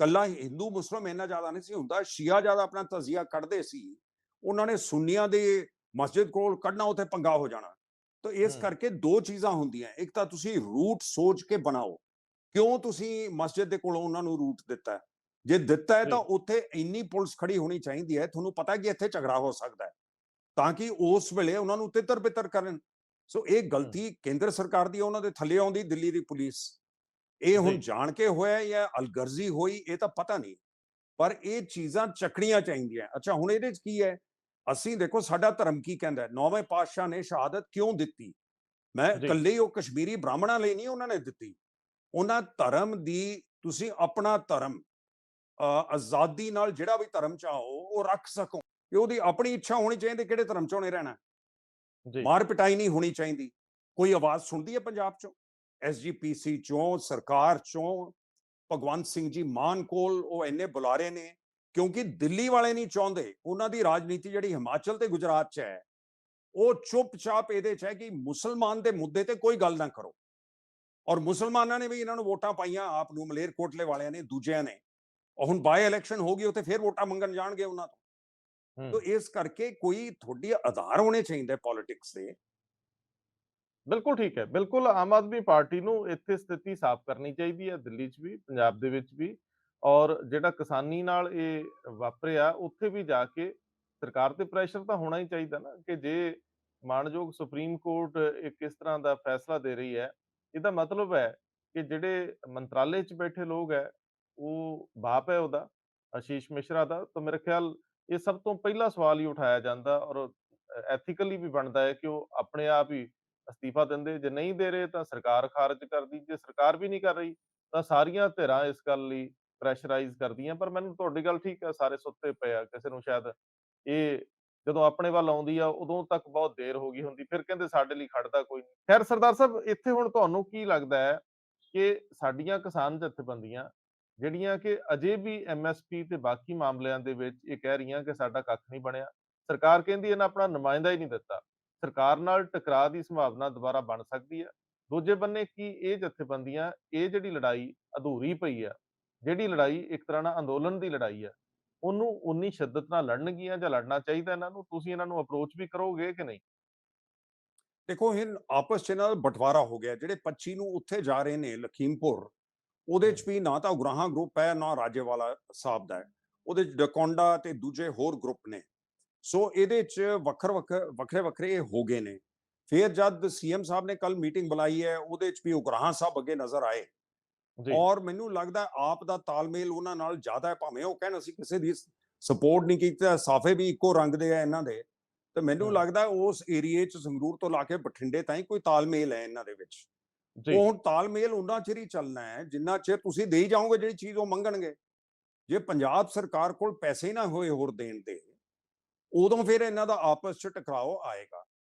ਕੱਲਾ ਹਿੰਦੂ ਮੁਸਲਮ ਇੰਨਾ ਜ਼ਿਆਦਾ ਨਹੀਂ ਸੀ ਹੁੰਦਾ, ਸ਼ੀਆ ਜ਼ਿਆਦਾ ਆਪਣਾ ਤਜ਼ੀਆ ਕੱਢਦੇ ਸੀ। ਉਹਨਾਂ ਨੇ ਸੁੰਨੀਆਂ ਦੇ ਮਸਜਿਦ ਕੋਲ ਕੱਢਣਾ, ਉੱਥੇ ਪੰਗਾ ਹੋ ਜਾਣਾ। ਤਾਂ ਇਸ ਹੂੰ, ਕਰਕੇ 2 ਚੀਜ਼ਾਂ ਹੁੰਦੀਆਂ। ਇੱਕ ਤਾਂ ਤੁਸੀਂ ਰੂਟ ਸੋਚ ਕੇ ਬਣਾਓ, ਕਿਉਂ ਤੁਸੀਂ ਮਸਜਿਦ ਦੇ ਕੋਲੋਂ ਉਹਨਾਂ ਨੂੰ ਰੂਟ ਦਿੱਤਾ। ਜੇ ਦਿੱਤਾ ਹੈ ਤਾਂ ਜੀ, ਉੱਥੇ ਇੰਨੀ ਪੁਲਿਸ ਖੜੀ ਹੋਣੀ ਚਾਹੀਦੀ ਹੈ, ਤੁਹਾਨੂੰ ਪਤਾ ਕਿ ਇੱਥੇ ਝਗੜਾ ਹੋ ਸਕਦਾ ਹੈ, ਤਾਂ ਕਿ ਉਸ ਵੇਲੇ ਉਹਨਾਂ ਨੂੰ ਤਿੱਤਰ ਬਿੱਤਰ ਕਰਨ। ਸੋ ਇਹ ਹੂੰ, ਗਲਤੀ ਕੇਂਦਰ ਸਰਕਾਰ ਦੀ, ਉਹਨਾਂ ਦੇ ਥੱਲੇ ਆਉਂਦੀ ਦਿੱਲੀ ਦੀ ਪੁਲਿਸ। ਇਹ ਜੀ, ਹੁਣ ਜਾਣ ਕੇ ਹੋਇਆ ਜਾਂ ਅਲਗਰਜ਼ੀ ਹੋਈ, ਇਹ ਤਾਂ ਪਤਾ ਨਹੀਂ। ਪਰ ਇਹ ਚੀਜ਼ਾਂ ਚੱਕਣੀਆਂ ਚਾਹੀਦੀਆਂ। ਅੱਛਾ, ਹੁਣ ਇਹਦੇ 'ਚ ਕੀ ਹੈ? ਅਸੀਂ ਦੇਖੋ ਸਾਡਾ ਧਰਮ ਕੀ ਕਹਿੰਦਾ। 9ਵੇਂ ਪਾਤਸ਼ਾਹ ਨੇ ਸ਼ਹਾਦਤ ਕਿਉਂ ਦਿੱਤੀ? ਮੈਂ ਜੀ, ਇਕੱਲੇ ਉਹ ਕਸ਼ਮੀਰੀ ਬ੍ਰਾਹਮਣਾਂ ਲਈ ਨਹੀਂ ਉਹਨਾਂ ਨੇ ਦਿੱਤੀ। ਉਹਨਾਂ ਧਰਮ ਦੀ, ਤੁਸੀਂ ਆਪਣਾ ਧਰਮ ਆਜ਼ਾਦੀ ਨਾਲ ਜਿਹੜਾ ਵੀ ਧਰਮ ਚਾਹੋ ਉਹ ਰੱਖ ਸਕੋ, ਕਿ ਉਹਦੀ ਆਪਣੀ ਇੱਛਾ ਹੋਣੀ ਚਾਹੀਦੀ ਕਿਹੜੇ ਧਰਮ 'ਚ ਉਹਨੇ ਰਹਿਣਾ। ਜੀ, ਮਾਰ ਪਿਟਾਈ ਨਹੀਂ ਹੋਣੀ ਚਾਹੀਦੀ। ਕੋਈ ਆਵਾਜ਼ ਸੁਣਦੀ ਹੈ ਪੰਜਾਬ 'ਚੋਂ, ਐਸਜੀਪੀਸੀ 'ਚੋਂ, ਸਰਕਾਰ 'ਚੋਂ? ਭਗਵੰਤ ਸਿੰਘ ਜੀ ਮਾਨ ਕੋਲ ਉਹ ਇੰਨੇ ਬੁਲਾਰੇ ਨੇ, ਕਿਉਂਕਿ ਦਿੱਲੀ ਵਾਲੇ ਨਹੀਂ ਚਾਹੁੰਦੇ। ਉਹਨਾਂ ਦੀ ਰਾਜਨੀਤੀ ਜਿਹੜੀ ਹਿਮਾਚਲ ਤੇ ਗੁਜਰਾਤ 'ਚ ਹੈ, ਉਹ ਚੁੱਪਚਾਪ ਇਹਦੇ 'ਚ ਹੈ ਕਿ ਮੁਸਲਮਾਨ ਦੇ ਮੁੱਦੇ ਤੇ ਕੋਈ ਗੱਲ ਨਾ ਕਰੋ। ਔਰ ਮੁਸਲਮਾਨਾਂ ਨੇ ਵੀ ਇਹਨਾਂ ਨੂੰ ਵੋਟਾਂ ਪਾਈਆਂ, ਆਪ ਨੂੰ, ਮਲੇਰਕੋਟਲੇ ਵਾਲਿਆਂ ਨੇ, ਦੂਜਿਆਂ ਨੇ। ਹੁਣ ਬਾਈ ਇਲੈਕਸ਼ਨ ਹੋ ਗਈ, ਉੱਥੇ ਫਿਰ ਵੋਟਾਂ ਮੰਗਣ ਜਾਣਗੇ ਉਹਨਾਂ ਤੋਂ। ਹੂੰ। ਤੋ ਇਸ ਕਰਕੇ ਕੋਈ ਤੁਹਾਡੀ ਆਧਾਰ ਹੋਣੇ ਚਾਹੀਦੇ ਪੋਲਿਟਿਕਸ ਦੇ। ਬਿਲਕੁਲ ਠੀਕ ਹੈ। ਬਿਲਕੁਲ ਆਮ ਆਦਮੀ ਪਾਰਟੀ ਨੂੰ ਇੱਥੇ ਸਥਿਤੀ ਸਾਫ਼ ਕਰਨੀ ਚਾਹੀਦੀ ਹੈ, ਦਿੱਲੀ 'ਚ ਵੀ, ਪੰਜਾਬ ਦੇ ਵਿੱਚ ਵੀ। ਔਰ ਜਿਹੜਾ ਕਿਸਾਨੀ ਨਾਲ ਇਹ ਵਾਪਰਿਆ, ਉੱਥੇ ਵੀ ਜਾ ਕੇ ਸਰਕਾਰ ਤੇ ਪ੍ਰੈਸ਼ਰ ਤਾਂ ਹੋਣਾ ਹੀ ਚਾਹੀਦਾ ਨਾ, ਕਿ ਜੇ ਮਾਣਯੋਗ ਸੁਪਰੀਮ ਕੋਰਟ ਇੱਕ ਇਸ ਤਰ੍ਹਾਂ ਦਾ ਫੈਸਲਾ ਦੇ ਰਹੀ ਹੈ, ਇਹਦਾ ਮਤਲਬ ਹੈ ਕਿ ਜਿਹੜੇ ਮੰਤਰਾਲੇ 'ਚ ਬੈਠੇ ਲੋਕ ਹੈ, ਉਹ ਬਾਪ ਹੈ ਉਹਦਾ, ਆਸ਼ੀਸ਼ ਮਿਸ਼ਰਾ ਦਾ। ਤਾਂ ਮੇਰੇ ਖਿਆਲ ਇਹ ਸਭ ਤੋਂ ਪਹਿਲਾ ਸਵਾਲ ਹੀ ਉਠਾਇਆ ਜਾਂਦਾ, ਔਰ ਐਥੀਕਲੀ ਵੀ ਬਣਦਾ ਹੈ ਕਿ ਉਹ ਆਪਣੇ ਆਪ ਹੀ ਅਸਤੀਫਾ ਦਿੰਦੇ। ਜੇ ਨਹੀਂ ਦੇ ਰਹੇ ਤਾਂ ਸਰਕਾਰ ਖਾਰਜ ਕਰਦੀ। ਜੇ ਸਰਕਾਰ ਵੀ ਨਹੀਂ ਕਰ ਰਹੀ ਤਾਂ ਸਾਰੀਆਂ ਧਿਰਾਂ ਇਸ ਗੱਲ ਲਈ ਪ੍ਰੈਸ਼ਰਾਈਜ਼ ਕਰਦੀਆਂ। ਪਰ ਮੈਨੂੰ ਤੁਹਾਡੀ ਗੱਲ ਠੀਕ ਹੈ, ਸਾਰੇ ਸੁੱਤੇ ਪਏ ਆ, ਕਿਸੇ ਨੂੰ ਸ਼ਾਇਦ ਇਹ ਜਦੋਂ ਆਪਣੇ ਵੱਲ ਆਉਂਦੀ ਆ ਉਦੋਂ ਤੱਕ ਬਹੁਤ ਦੇਰ ਹੋ ਗਈ ਹੁੰਦੀ, ਫਿਰ ਕਹਿੰਦੇ ਸਾਡੇ ਲਈ ਖੜਦਾ ਕੋਈ ਨਹੀਂ। ਖੈਰ ਸਰਦਾਰ ਸਾਹਿਬ, ਇੱਥੇ ਹੁਣ ਤੁਹਾਨੂੰ ਕੀ ਲੱਗਦਾ ਹੈ ਕਿ ਸਾਡੀਆਂ ਕਿਸਾਨ ਜਥੇਬੰਦੀਆਂ ਜਿਹੜੀਆਂ ਕਿ ਅਜੇ ਵੀ ਐਮਐਸਪੀ ਤੇ ਬਾਕੀ ਮਾਮਲਿਆਂ ਦੇ ਵਿੱਚ ਇਹ ਕਹਿ ਰਹੀਆਂ ਕਿ ਸਾਡਾ ਕੱਖ ਨਹੀਂ ਬਣਿਆ, ਸਰਕਾਰ ਕਹਿੰਦੀ ਇਹਨਾਂ ਆਪਣਾ ਨੁਮਾਇੰਦਾ ਹੀ ਨਹੀਂ ਦਿੱਤਾ, ਸਰਕਾਰ ਨਾਲ ਟਕਰਾਅ ਦੀ ਸੰਭਾਵਨਾ ਦੁਬਾਰਾ ਬਣ ਸਕਦੀ ਹੈ? ਦੂਜੇ ਬੰਨੇ ਕੀ ਇਹ ਜਥੇਬੰਦੀਆਂ, ਇਹ ਜਿਹੜੀ ਲੜਾਈ ਅਧੂਰੀ ਪਈ ਆ, ਜਿਹੜੀ ਲੜਾਈ ਇੱਕ ਤਰ੍ਹਾਂ ਨਾਲ ਅੰਦੋਲਨ ਦੀ ਲੜਾਈ ਆ, ਉਹਨੂੰ ਉਨੀ ਸ਼ਿੱਦਤ ਨਾਲ ਲੜਨਗੀਆਂ ਜਾਂ ਲੜਨਾ ਚਾਹੀਦਾ ਇਹਨਾਂ ਨੂੰ? ਤੁਸੀਂ ਇਹਨਾਂ ਨੂੰ ਅਪਰੋਚ ਵੀ ਕਰੋਗੇ ਕਿ ਨਹੀਂ? ਦੇਖੋ ਇਹ ਆਪਸ ਚ ਇਹਨਾਂ ਦਾ ਬਟਵਾਰਾ ਹੋ ਗਿਆ, ਜਿਹੜੇ 25 ਨੂੰ ਉੱਥੇ ਜਾ ਰਹੇ ਨੇ ਲਖੀਮਪੁਰ, ਉਹਦੇ ਚ ਵੀ ਨਾ ਤਾਂ ਉਗਰਾਹਾਂ ਗਰੁੱਪ ਹੈ ਨਾ ਰਾਜੇਵਾਲਾ ਸਾਹਿਬ ਦਾ ਹੈ, ਉਹਦੇ ਚ ਡਕੌਂਡਾ ਤੇ ਦੂਜੇ ਹੋਰ ਗਰੁੱਪ ਨੇ। ਸੋ ਇਹਦੇ ਚ ਵੱਖਰੇ ਵੱਖਰੇ ਇਹ ਹੋ ਗਏ ਨੇ। ਫਿਰ ਜਦ ਸੀਐਮ ਸਾਹਿਬ ਨੇ ਕੱਲ ਮੀਟਿੰਗ ਬੁਲਾਈ ਹੈ, ਉਹਦੇ ਚ ਵੀ ਉਗਰਾਹਾਂ ਸਾਹਿਬ ਅੱਗੇ ਨਜ਼ਰ ਆਏ, ਜੀ। ਔਰ ਮੈਨੂੰ ਲੱਗਦਾ ਆਪ ਦਾ ਤਾਲਮੇਲ ਉਹਨਾਂ ਨਾਲ ਜ਼ਿਆਦਾ ਹੈ। ਭਾਵੇਂ ਉਹ ਕਹਿਣ ਅਸੀਂ ਕਿਸੇ ਦੀ ਸਪੋਰਟ ਨਹੀਂ ਕੀਤੀ, ਸਾਫੇ ਵੀ ਇੱਕੋ ਰੰਗ ਦੇ ਆ ਇਹਨਾਂ ਦੇ, ਤੇ ਮੈਨੂੰ ਹੂੰ। ਲੱਗਦਾ ਉਸ ਏਰੀਏ ਚ ਸੰਗਰੂਰ ਤੋਂ ਲਾ ਕੇ ਬਠਿੰਡੇ ਤਾਈਂ ਕੋਈ ਤਾਲਮੇਲ ਹੈ ਇਹਨਾਂ ਦੇ ਵਿੱਚ। ਜੀ। ਉਹ ਹੁਣ ਤਾਲਮੇਲ ਉਹਨਾਂ ਚਿਰ ਹੀ ਚੱਲਣਾ ਹੈ ਜਿੰਨਾ ਚਿਰ ਤੁਸੀਂ ਦੇਈ ਜਾਓਗੇ ਜਿਹੜੀ ਚੀਜ਼ ਉਹ ਮੰਗਣਗੇ। ਜੇ ਪੰਜਾਬ ਸਰਕਾਰ ਕੋਲ ਪੈਸੇ ਨਾ ਹੋਏ ਹੋਰ ਦੇਣ ਦੇ, ਉਦੋਂ ਫਿਰ ਇਹਨਾਂ ਦਾ ਆਪਸ ਚ ਟਕਰਾਓ ਆਏਗਾ।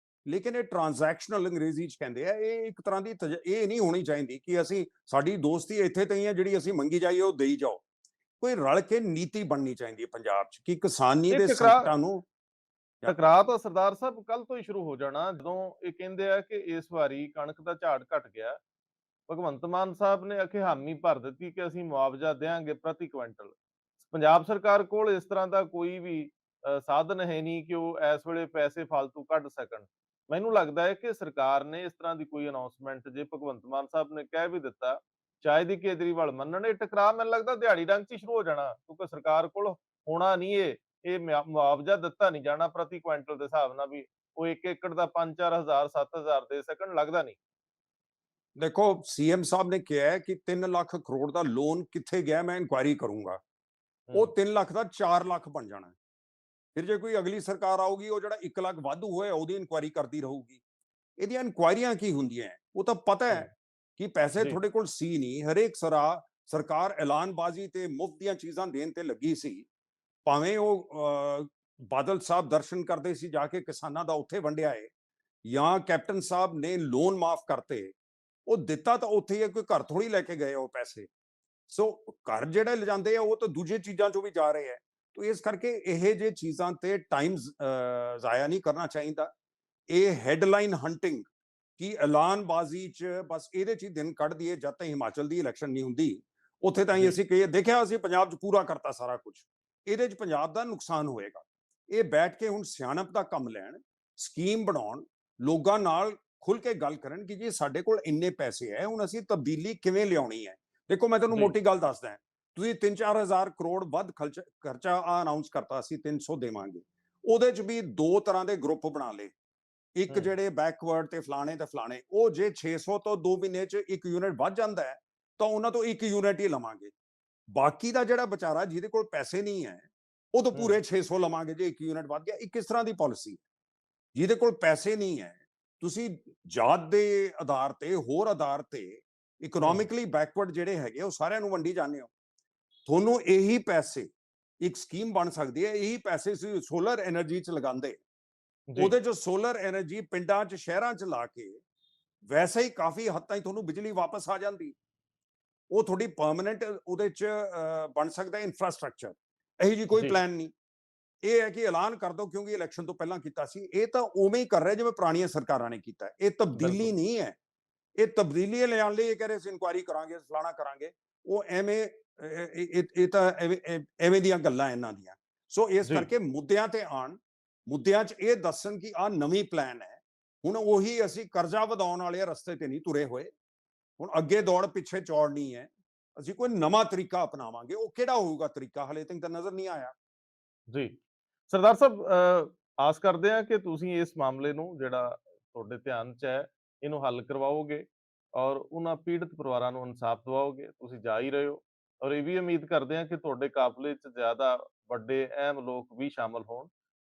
ਲੇਕਿਨ ਇਹ ਟ੍ਰਾਂਜੈਕਸ਼ਨਲ ਅੰਗਰੇਜ਼ੀ ਚ ਕਹਿੰਦੇ ਆ, ਇਹ ਇੱਕ ਤਰ੍ਹਾਂ ਦੀ ਇਹ ਨਹੀਂ ਹੋਣੀ ਚਾਹੀਦੀ ਕਿ ਅਸੀਂ ਸਾਡੀ ਦੋਸਤੀ ਇੱਥੇ ਤਈ ਹੈ, ਜਿਹੜੀ ਅਸੀਂ ਮੰਗੀ ਜਾਈਏ ਉਹ ਦੇਈ ਜਾਓ। ਕੋਈ ਰਲ ਕੇ ਨੀਤੀ ਬਣਨੀ ਚਾਹੀਦੀ ਹੈ ਪੰਜਾਬ ਚ ਕਿ ਕਿਸਾਨੀ ਇਹ ਦੇ ਸੰਕਟਾਂ ਨੂੰ। ਟਕਰਾਅ ਤਾਂ ਸਰਦਾਰ ਸਾਹਿਬ ਕੱਲ ਤੋਂ ਹੀ ਸ਼ੁਰੂ ਹੋ ਜਾਣਾ, ਜਦੋਂ ਇਹ ਕਹਿੰਦੇ ਆ ਕਿ ਇਸ ਵਾਰੀ ਕਣਕ ਦਾ ਝਾੜ ਘਟ ਗਿਆ, ਭਗਵੰਤ ਮਾਨ ਸਾਹਿਬ ਨੇ ਆਖੇ ਹਾਮੀ ਭਰ ਦਿੱਤੀ ਕਿ ਅਸੀਂ ਮੁਆਵਜ਼ਾ ਦੇਵਾਂਗੇ ਪ੍ਰਤੀ ਕੁਇੰਟਲ। ਪੰਜਾਬ ਸਰਕਾਰ ਕੋਲ ਇਸ ਤਰ੍ਹਾਂ ਦਾ ਕੋਈ ਵੀ ਸਾਧਨ ਹੈ ਨਹੀਂ ਕਿ ਉਹ ਇਸ ਵੇਲੇ ਪੈਸੇ ਫालतू ਕੱਢ ਸਕਣ। ਮੈਨੂੰ ਲੱਗਦਾ ਹੈ ਕਿ ਸਰਕਾਰ ਨੇ ਇਸ ਤਰ੍ਹਾਂ ਦੀ ਕੋਈ ਅਨਾਉਂਸਮੈਂਟ, ਜੇ ਭਗਵੰਤ ਮਾਨ ਸਾਹਿਬ ਨੇ ਕਹਿ ਵੀ ਦਿੱਤਾ, ਸ਼ਾਇਦ ਹੀ ਕੇਜਰੀਵਾਲ ਮੰਨਣ। ਇਹ ਟਕਰਾਅ ਮੈਨੂੰ ਲੱਗਦਾ ਦਿਹਾੜੀ ਡੰਗ 'ਚ ਹੀ ਸ਼ੁਰੂ ਹੋ ਜਾਣਾ, ਕਿਉਂਕਿ ਸਰਕਾਰ ਕੋਲ ਹੋਣਾ ਨਹੀਂ ਇਹ ਮੁਆਵਜ਼ਾ ਦਿੱਤਾ ਨਹੀਂ ਜਾਣਾ ਪ੍ਰਤੀ ਕੁਇੰਟਲ ਦੇ ਹਿਸਾਬ ਨਾਲ ਵੀ ਉਹ 1 ਏਕੜ ਦਾ 5-4 ਹਜ਼ਾਰ 7 ਹਜ਼ਾਰ ਦੇ ਸਕਣ, ਲੱਗਦਾ ਨਹੀਂ। ਦੇਖੋ ਸੀਐਮ ਸਾਹਿਬ ਨੇ ਕਿਹਾ ਹੈ ਕਿ 3 ਲੱਖ ਕਰੋੜ ਦਾ ਲੋਨ ਕਿੱਥੇ ਗਿਆ, ਮੈਂ ਇਨਕੁਆਇਰੀ ਕਰੂੰਗਾ। ਉਹ 3 ਲੱਖ ਦਾ 4 ਲੱਖ ਬਣ ਜਾਣਾ। ਫਿਰ ਜੇ ਕੋਈ ਅਗਲੀ ਸਰਕਾਰ ਆਊਗੀ, ਉਹ ਜਿਹੜਾ 1 ਲੱਖ ਵਾਧੂ ਹੋਇਆ ਉਹਦੀ ਇਨਕੁਆਇਰੀ ਕਰਦੀ ਰਹੂਗੀ। ਇਹਦੀਆਂ ਇਨਕੁਆਇਰੀਆਂ ਕੀ ਹੁੰਦੀਆਂ, ਉਹ ਤਾਂ ਪਤਾ ਹੂੰ। ਹੈ ਕਿ ਪੈਸੇ ਜੀ। ਤੁਹਾਡੇ ਕੋਲ ਸੀ ਨਹੀਂ। ਹਰੇਕ ਸਰਕਾਰ ਐਲਾਨਬਾਜ਼ੀ ਤੇ ਮੁਫਤ ਦੀਆਂ ਚੀਜ਼ਾਂ ਦੇਣ ਤੇ ਲੱਗੀ ਸੀ। ਭਾਵੇਂ ਉਹ ਬਾਦਲ ਸਾਹਿਬ ਦਰਸ਼ਨ ਕਰਦੇ ਸੀ ਜਾ ਕੇ ਕਿਸਾਨਾਂ ਦਾ, ਉੱਥੇ ਵੰਡਿਆ ਹੈ, ਜਾਂ ਕੈਪਟਨ ਸਾਹਿਬ ਨੇ ਲੋਨ ਮਾਫ ਕਰਤੇ, ਉਹ ਦਿੱਤਾ ਤਾਂ ਉੱਥੇ ਹੀ ਹੈ, ਕੋਈ ਘਰ ਥੋੜੀ ਲੈ ਕੇ ਗਏ ਉਹ ਪੈਸੇ। ਸੋ ਘਰ ਜਿਹੜੇ ਲਿਜਾਂਦੇ ਆ ਉਹ ਤਾਂ ਦੂਜੇ ਚੀਜ਼ਾਂ ਚੋਂ ਵੀ ਜਾ ਰਹੇ ਹੈ। ਤੋ ਇਸ ਕਰਕੇ ਇਹ ਜੇ ਚੀਜ਼ਾਂ ਤੇ ਟਾਈਮ ਜ਼ਾਇਆ ਨਹੀਂ ਕਰਨਾ ਚਾਹੀਦਾ। ਇਹ ਹੈਡਲਾਈਨ ਹੰਟਿੰਗ ਕਿ ਐਲਾਨਬਾਜ਼ੀ ਚ ਬਸ ਇਹਦੇ ਚ ਹੀ ਦਿਨ ਕੱਢ ਦਈਏ ਜਦ ਤੱਕ ਹਿਮਾਚਲ ਦੀ ਇਲੈਕਸ਼ਨ ਨਹੀਂ ਹੁੰਦੀ, ਉੱਥੇ ਤਾਂ ਹੀ ਜੀ। ਅਸੀਂ ਕਹੀਏ ਦੇਖਿਆ ਅਸੀਂ ਪੰਜਾਬ ਚ ਪੂਰਾ ਕਰਤਾ ਸਾਰਾ ਕੁਝ, ਇਹਦੇ ਚ ਪੰਜਾਬ ਦਾ ਨੁਕਸਾਨ ਹੋਏਗਾ। ਇਹ ਬੈਠ ਕੇ ਹੁਣ ਸਿਆਣਪ ਦਾ ਕੰਮ ਲੈਣ, ਸਕੀਮ ਬਣਾਉਣ, ਲੋਕਾਂ ਨਾਲ ਖੁੱਲ ਕੇ ਗੱਲ ਕਰਨ ਕਿ ਜੀ ਸਾਡੇ ਕੋਲ ਇੰਨੇ ਪੈਸੇ ਹੈ, ਹੁਣ ਅਸੀਂ ਤਬਦੀਲੀ ਕਿਵੇਂ ਲਿਆਉਣੀ ਹੈ। ਦੇਖੋ ਮੈਂ ਤੁਹਾਨੂੰ ਜੀ। ਮੋਟੀ ਗੱਲ ਦੱਸਦਾ, ਤੁਸੀਂ 3-4 ਹਜ਼ਾਰ ਕਰੋੜ ਵੱਧ ਖਰਚਾ ਅਨਾਉਂਸ ਕਰਤਾ, ਅਸੀਂ 300 ਦੇਵਾਂਗੇ। ਉਹਦੇ ਚ ਵੀ 2 ਤਰ੍ਹਾਂ ਦੇ ਗਰੁੱਪ ਬਣਾ ਲਏ, ਇੱਕ ਜਿਹੜੇ ਬੈਕਵਰਡ ਤੇ ਫਲਾਣੇ ਤੇ ਫਲਾਣੇ। ਉਹ ਜੇ 600 ਤੋਂ 2 ਮਹੀਨੇ ਚ 1 ਯੂਨਿਟ ਵੱਧ ਜਾਂਦਾ ਹੈ ਤਾਂ ਉਹਨਾਂ ਤੋਂ 1 ਯੂਨਿਟ ਹੀ ਲਵਾਂਗੇ। ਬਾਕੀ ਦਾ ਜਿਹੜਾ ਵਿਚਾਰਾ ਜਿਹਦੇ ਕੋਲ ਪੈਸੇ ਨਹੀਂ ਹੈ, ਉਹ ਤੋਂ ਪੂਰੇ 600 ਲਵਾਂਗੇ ਜੇ 1 ਯੂਨਿਟ ਵੱਧ ਗਿਆ। ਇਹ ਕਿਸ ਤਰ੍ਹਾਂ ਦੀ ਪਾਲਿਸੀ? ਜਿਹਦੇ ਕੋਲ ਪੈਸੇ ਨਹੀਂ ਹੈ, ਤੁਸੀਂ ਜਾਤ ਦੇ ਆਧਾਰ ਤੇ, ਹੋਰ ਆਧਾਰ ਤੇ ਇਕਨੋਮਿਕਲੀ ਬੈਕਵਰਡ ਜਿਹੜੇ ਹੈਗੇ ਉਹ ਸਾਰਿਆਂ ਨੂੰ ਵੰਡੀ ਜਾਂਦੇ ਹੋ। ਤੁਹਾਨੂੰ ਇਹੀ ਪੈਸੇ, ਇੱਕ ਸਕੀਮ ਬਣ ਸਕਦੀ ਹੈ, ਇਹੀ ਪੈਸੇ ਸੀ ਸੋਲਰ એનર્ਜੀ ਚ ਲਗਾਉਂਦੇ, ਉਹਦੇ ਚ ਸੋਲਰ એનર્ਜੀ ਪਿੰਡਾਂ ਚ ਸ਼ਹਿਰਾਂ ਚ ਲਾ ਕੇ ਵੈਸੇ ਹੀ ਕਾਫੀ ਹੱਦ ਤਾਈਂ ਤੁਹਾਨੂੰ ਬਿਜਲੀ ਵਾਪਸ ਆ ਜਾਂਦੀ। ਉਹ ਤੁਹਾਡੀ ਪਰਮਨੈਂਟ ਉਹਦੇ ਚ ਬਣ ਸਕਦਾ ਇਨਫਰਾਸਟ੍ਰਕਚਰ। ਇਹੀ ਜੀ ਕੋਈ ਪਲਾਨ ਨਹੀਂ। ਇਹ ਹੈ ਕਿ ਐਲਾਨ ਕਰ ਦੋ ਕਿਉਂਕਿ ਇਲੈਕਸ਼ਨ ਤੋਂ ਪਹਿਲਾਂ ਕੀਤਾ ਸੀ। ਇਹ ਤਾਂ ਉਵੇਂ ਹੀ ਕਰ ਰਿਹਾ ਜਿਵੇਂ ਪੁਰਾਣੀਆਂ ਸਰਕਾਰਾਂ ਨੇ ਕੀਤਾ। ਇਹ ਤਬਦੀਲੀ ਨਹੀਂ ਹੈ। ਇਹ ਤਬਦੀਲੀ ਲਿਆਉਣ ਲਈ ਇਹ ਕਹਿ ਰਹੇ ਸੀ ਇਨਕੁਆਇਰੀ ਕਰਾਂਗੇ, ਫਲਾਣਾ ਕਰਾਂਗੇ। ਉਹ ਐਵੇਂ ਇਹ ਤਾਂ ਐਵੇਂ ਦੀਆਂ ਗੱਲਾਂ ਇਹਨਾਂ ਦੀਆਂ। ਸੋ ਇਸ ਕਰਕੇ ਮੁੱਦਿਆਂ ਤੇ ਆਣ, ਮੁੱਦਿਆਂ 'ਚ ਇਹ ਦੱਸਣ ਕਿ ਆਹ ਨਵੀਂ ਪਲਾਨ ਹੈ। ਹੁਣ ਉਹੀ ਅਸੀਂ ਕਰਜ਼ਾ ਵਧਾਉਣ ਵਾਲੇ ਰਸਤੇ ਤੇ ਨਹੀਂ ਤੁਰੇ ਹੋਏ। ਹੁਣ ਅੱਗੇ ਦੌੜ ਪਿੱਛੇ ਚੌੜ ਨਹੀਂ ਹੈ। ਅਸੀਂ ਕੋਈ ਨਵਾਂ ਤਰੀਕਾ ਅਪਣਾਵਾਂਗੇ। ਉਹ ਕਿਹੜਾ ਹੋਊਗਾ ਤਰੀਕਾ, ਹਲੇ ਤੱਕ ਤਾਂ ਨਜ਼ਰ ਨਹੀਂ ਆਇਆ। ਜੀ। ਸਰਦਾਰ ਸਾਹਿਬ, ਆਸ ਕਰਦੇ ਹਾਂ ਕਿ ਤੁਸੀਂ ਇਸ ਮਾਮਲੇ ਨੂੰ, ਜਿਹੜਾ ਤੁਹਾਡੇ ਧਿਆਨ 'ਚ ਹੈ, ਇਹਨੂੰ ਹੱਲ ਕਰਵਾਓਗੇ ਔਰ ਉਹਨਾਂ ਪੀੜਤ ਪਰਿਵਾਰਾਂ ਨੂੰ ਇਨਸਾਫ ਦਿਵਾਓਗੇ। ਤੁਸੀਂ ਜਾ ਹੀ ਰਹੇ ਹੋ ਔਰ ਇਹ ਵੀ ਉਮੀਦ ਕਰਦੇ ਹਾਂ ਕਿ ਤੁਹਾਡੇ ਕਾਬਲੇ 'ਚ ਜ਼ਿਆਦਾ ਵੱਡੇ ਅਹਿਮ ਲੋਕ ਵੀ ਸ਼ਾਮਲ ਹੋਣ।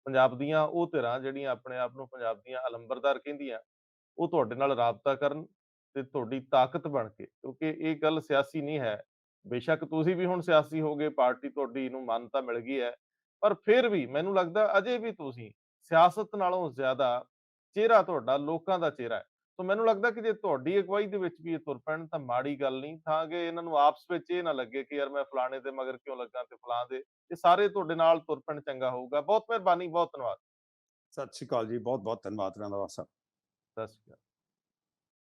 ਪੰਜਾਬ ਦੀਆਂ ਉਹ ਧਿਰਾਂ ਜਿਹੜੀਆਂ ਆਪਣੇ ਆਪ ਨੂੰ ਪੰਜਾਬ ਦੀਆਂ ਅਲੰਬਰਦਾਰ ਕਹਿੰਦੀਆਂ, ਉਹ ਤੁਹਾਡੇ ਨਾਲ ਰਾਬਤਾ ਕਰਨ ਤੇ ਤੁਹਾਡੀ ਤਾਕਤ ਬਣ ਕੇ, ਕਿਉਂਕਿ ਇਹ ਗੱਲ ਸਿਆਸੀ ਨਹੀਂ ਹੈ। ਬੇਸ਼ੱਕ ਤੁਸੀਂ ਵੀ ਹੁਣ ਸਿਆਸੀ ਹੋ ਗਏ, ਪਾਰਟੀ ਤੁਹਾਡੀ ਨੂੰ ਮਾਨਤਾ ਮਿਲ ਗਈ ਹੈ, ਪਰ ਫਿਰ ਵੀ ਮੈਨੂੰ ਲੱਗਦਾ ਅਜੇ ਵੀ ਤੁਸੀਂ ਸਿਆਸਤ ਨਾਲੋਂ ਜ਼ਿਆਦਾ ਚਿਹਰਾ ਤੁਹਾਡਾ ਲੋਕਾਂ ਦਾ ਚਿਹਰਾ ਹੈ। ਸੋ ਮੈਨੂੰ ਲੱਗਦਾ ਕਿ ਜੇ ਤੁਹਾਡੀ ਅਗਵਾਈ ਦੇ ਵਿੱਚ ਵੀ ਇਹ ਤੁਰ ਪੈਣ ਤਾਂ ਮਾੜੀ ਗੱਲ ਨਹੀਂ, ਤਾਂ ਕਿ ਇਹਨਾਂ ਨੂੰ ਆਪਸ ਵਿੱਚ ਇਹ ਨਾ ਲੱਗੇ ਕਿ ਯਾਰ ਮੈਂ ਫਲਾਣੇ ਦੇ ਮਗਰ ਕਿਉਂ ਲੱਗਾ ਤੇ ਫਲਾਂ ਦੇ, ਇਹ ਸਾਰੇ ਤੁਹਾਡੇ ਨਾਲ ਤੁਰ ਪੈਣ ਚੰਗਾ ਹੋਊਗਾ। ਬਹੁਤ ਮਿਹਰਬਾਨੀ, ਬਹੁਤ ਧੰਨਵਾਦ। ਸਤਿ ਸ਼੍ਰੀ ਅਕਾਲ ਜੀ, ਬਹੁਤ ਬਹੁਤ ਧੰਨਵਾਦ ਰੰਧਾਵਾ ਸਾਹਿਬ। ਸਤਿ ਸ਼੍ਰੀ ਅਕਾਲ।